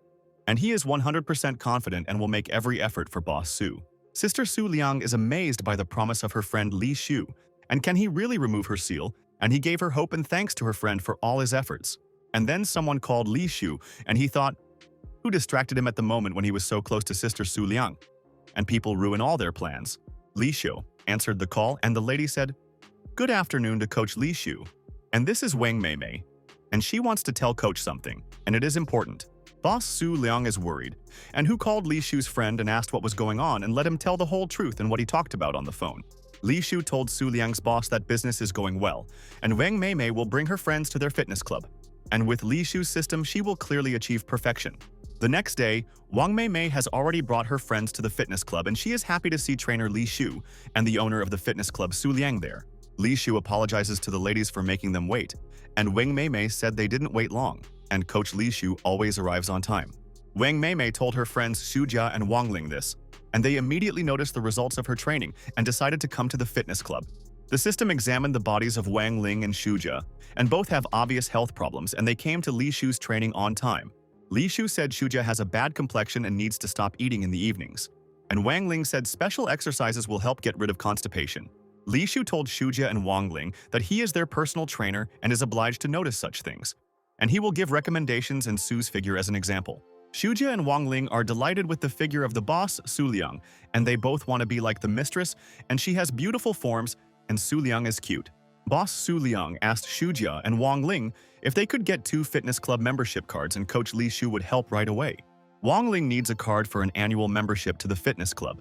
and he is 100% confident and will make every effort for Boss Su. Sister Su Liang is amazed by the promise of her friend Li Shu, and can he really remove her seal? And he gave her hope and thanks to her friend for all his efforts. And then someone called Li Shu, and he thought, who distracted him at the moment when he was so close to Sister Su Liang? And people ruin all their plans. Li Shu answered the call, and the lady said, "Good afternoon to Coach Li Shu. And this is Wang Mei Mei, and she wants to tell Coach something, and it is important." Boss Su Liang is worried, and who called Li Shu's friend and asked what was going on and let him tell the whole truth and what he talked about on the phone. Li Shu told Su Liang's boss that business is going well, and Wang Mei Mei will bring her friends to their fitness club. And with Li Shu's system, she will clearly achieve perfection. The next day, Wang Mei Mei has already brought her friends to the fitness club, and she is happy to see trainer Li Shu and the owner of the fitness club Su Liang there. Li Shu apologizes to the ladies for making them wait, and Wang Mei Mei said they didn't wait long, and Coach Li Shu always arrives on time. Wang Mei Mei told her friends Xu Jia and Wang Ling this, and they immediately noticed the results of her training and decided to come to the fitness club. The system examined the bodies of Wang Ling and Xu Jia, and both have obvious health problems, and they came to Li Shu's training on time. Li Shu said Shuja has a bad complexion and needs to stop eating in the evenings. And Wang Ling said special exercises will help get rid of constipation. Li Shu told Shuja and Wang Ling that he is their personal trainer and is obliged to notice such things. And he will give recommendations and Su's figure as an example. Shuja and Wang Ling are delighted with the figure of the boss, Su Liang, and they both want to be like the mistress, and she has beautiful forms, and Su Liang is cute. Boss Su Liang asked Shuja and Wang Ling if they could get 2 fitness club membership cards and Coach Li Shu would help right away. Wang Ling needs a card for an annual membership to the fitness club.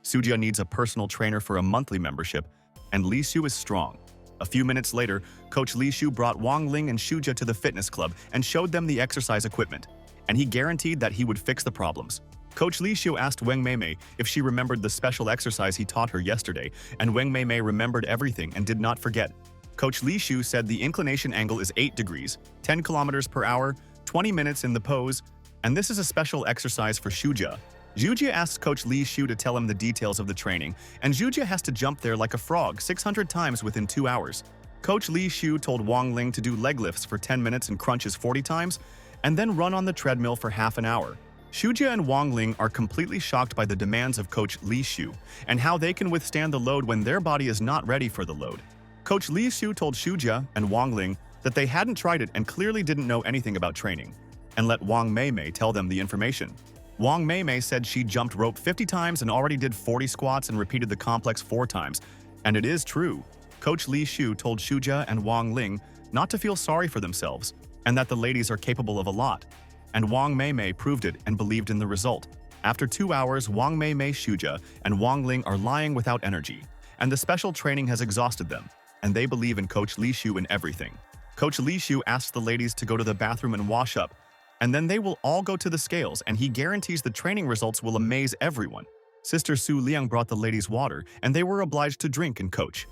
Shuja needs a personal trainer for a monthly membership, and Li Shu is strong. A few minutes later, Coach Li Shu brought Wang Ling and Shuja to the fitness club and showed them the exercise equipment, and he guaranteed that he would fix the problems. Coach Li Shu asked Wang Meimei if she remembered the special exercise he taught her yesterday, and Wang Meimei remembered everything and did not forget. Coach Li Shu said the inclination angle is 8 degrees, 10 kilometers per hour, 20 minutes in the pose, and this is a special exercise for Shuja. Shuja asks Coach Li Shu to tell him the details of the training, and Shuja has to jump there like a frog 600 times within 2 hours. Coach Li Shu told Wang Ling to do leg lifts for 10 minutes and crunches 40 times, and then run on the treadmill for half an hour. Shuja and Wang Ling are completely shocked by the demands of Coach Li Shu and how they can withstand the load when their body is not ready for the load. Coach Li Shu told Shuja and Wang Ling that they hadn't tried it and clearly didn't know anything about training, and let Wang Meimei tell them the information. Wang Meimei said she jumped rope 50 times and already did 40 squats and repeated the complex 4 times, and it is true. Coach Li Shu told Shuja and Wang Ling not to feel sorry for themselves, and that the ladies are capable of a lot. And Wang Meimei proved it and believed in the result. After 2 hours, Wang Meimei, Shuja, and Wang Ling are lying without energy, and the special training has exhausted them, and they believe in Coach Li Shu in everything. Coach Li Shu asks the ladies to go to the bathroom and wash up, and then they will all go to the scales, and he guarantees the training results will amaze everyone. Sister Su Liang brought the ladies water, and they were obliged to drink and coach.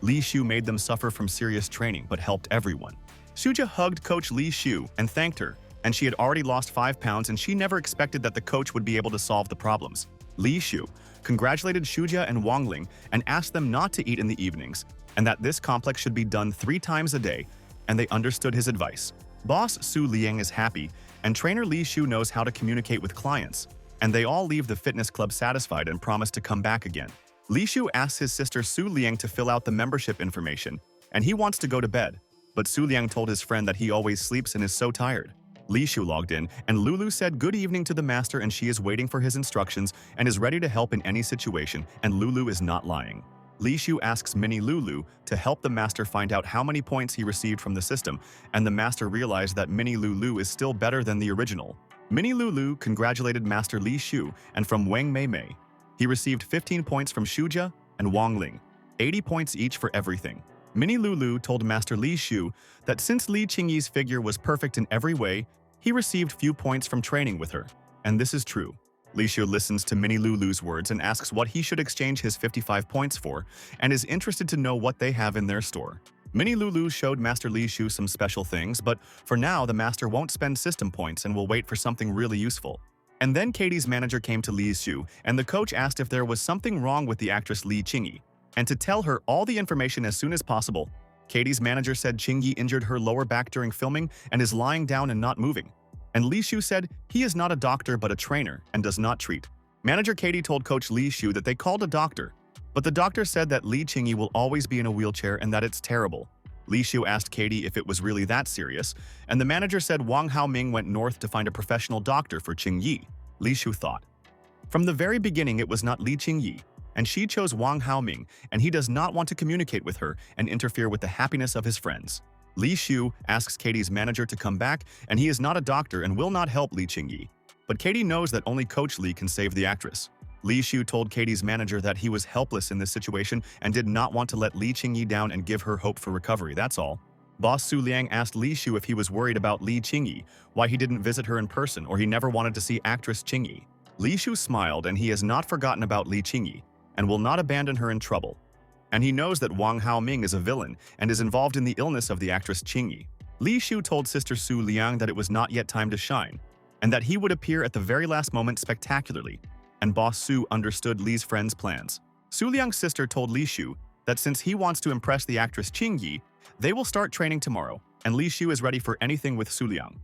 Li Shu made them suffer from serious training but helped everyone. Shuja hugged Coach Li Shu and thanked her, and she had already lost 5 pounds and she never expected that the coach would be able to solve the problems. Li Shu congratulated Shuja and Wang Ling and asked them not to eat in the evenings, and that this complex should be done 3 times a day, and they understood his advice. Boss Su Liang is happy, and trainer Li Shu knows how to communicate with clients, and they all leave the fitness club satisfied and promise to come back again. Li Shu asks his sister Su Liang to fill out the membership information, and he wants to go to bed, but Su Liang told his friend that he always sleeps and is so tired. Li Shu logged in, and Lulu said good evening to the master, and she is waiting for his instructions and is ready to help in any situation, and Lulu is not lying. Li Shu asks Mini Lulu to help the master find out how many points he received from the system, and the master realized that Mini Lulu is still better than the original. Mini Lulu congratulated Master Li Shu, and from Wang Meimei, he received 15 points from Shuja and Wang Ling, 80 points each for everything. Mini Lulu told Master Li Shu that since Li Qingyi's figure was perfect in every way, he received few points from training with her, and this is true. Li Shu listens to Mini Lulu's words and asks what he should exchange his 55 points for, and is interested to know what they have in their store. Mini Lulu showed Master Li Shu some special things, but for now the master won't spend system points and will wait for something really useful. And then Katie's manager came to Li Shu, and the coach asked if there was something wrong with the actress Li Qingyi, and to tell her all the information as soon as possible. Katie's manager said Qingyi injured her lower back during filming and is lying down and not moving. And Li Shu said he is not a doctor but a trainer and does not treat. Manager Katie told Coach Li Shu that they called a doctor, but the doctor said that Li Qingyi will always be in a wheelchair and that it's terrible. Li Shu asked Katie if it was really that serious, and the manager said Wang Haoming went north to find a professional doctor for Qingyi. Li Shu thought. From the very beginning it was not Li Qingyi, and she chose Wang Haoming, and he does not want to communicate with her and interfere with the happiness of his friends. Li Shu asks Katie's manager to come back, and he is not a doctor and will not help Li Qingyi. But Katie knows that only Coach Li can save the actress. Li Shu told Katie's manager that he was helpless in this situation and did not want to let Li Qingyi down and give her hope for recovery, that's all. Boss Su Liang asked Li Shu if he was worried about Li Qingyi, why he didn't visit her in person, or he never wanted to see actress Qingyi. Li Shu smiled, and he has not forgotten about Li Qingyi, and will not abandon her in trouble. And he knows that Wang Haoming is a villain and is involved in the illness of the actress Qingyi. Li Shu told Sister Su Liang that it was not yet time to shine, and that he would appear at the very last moment spectacularly, and Boss Su understood Li's friend's plans. Su Liang's sister told Li Shu that since he wants to impress the actress Qingyi, they will start training tomorrow, and Li Shu is ready for anything with Su Liang.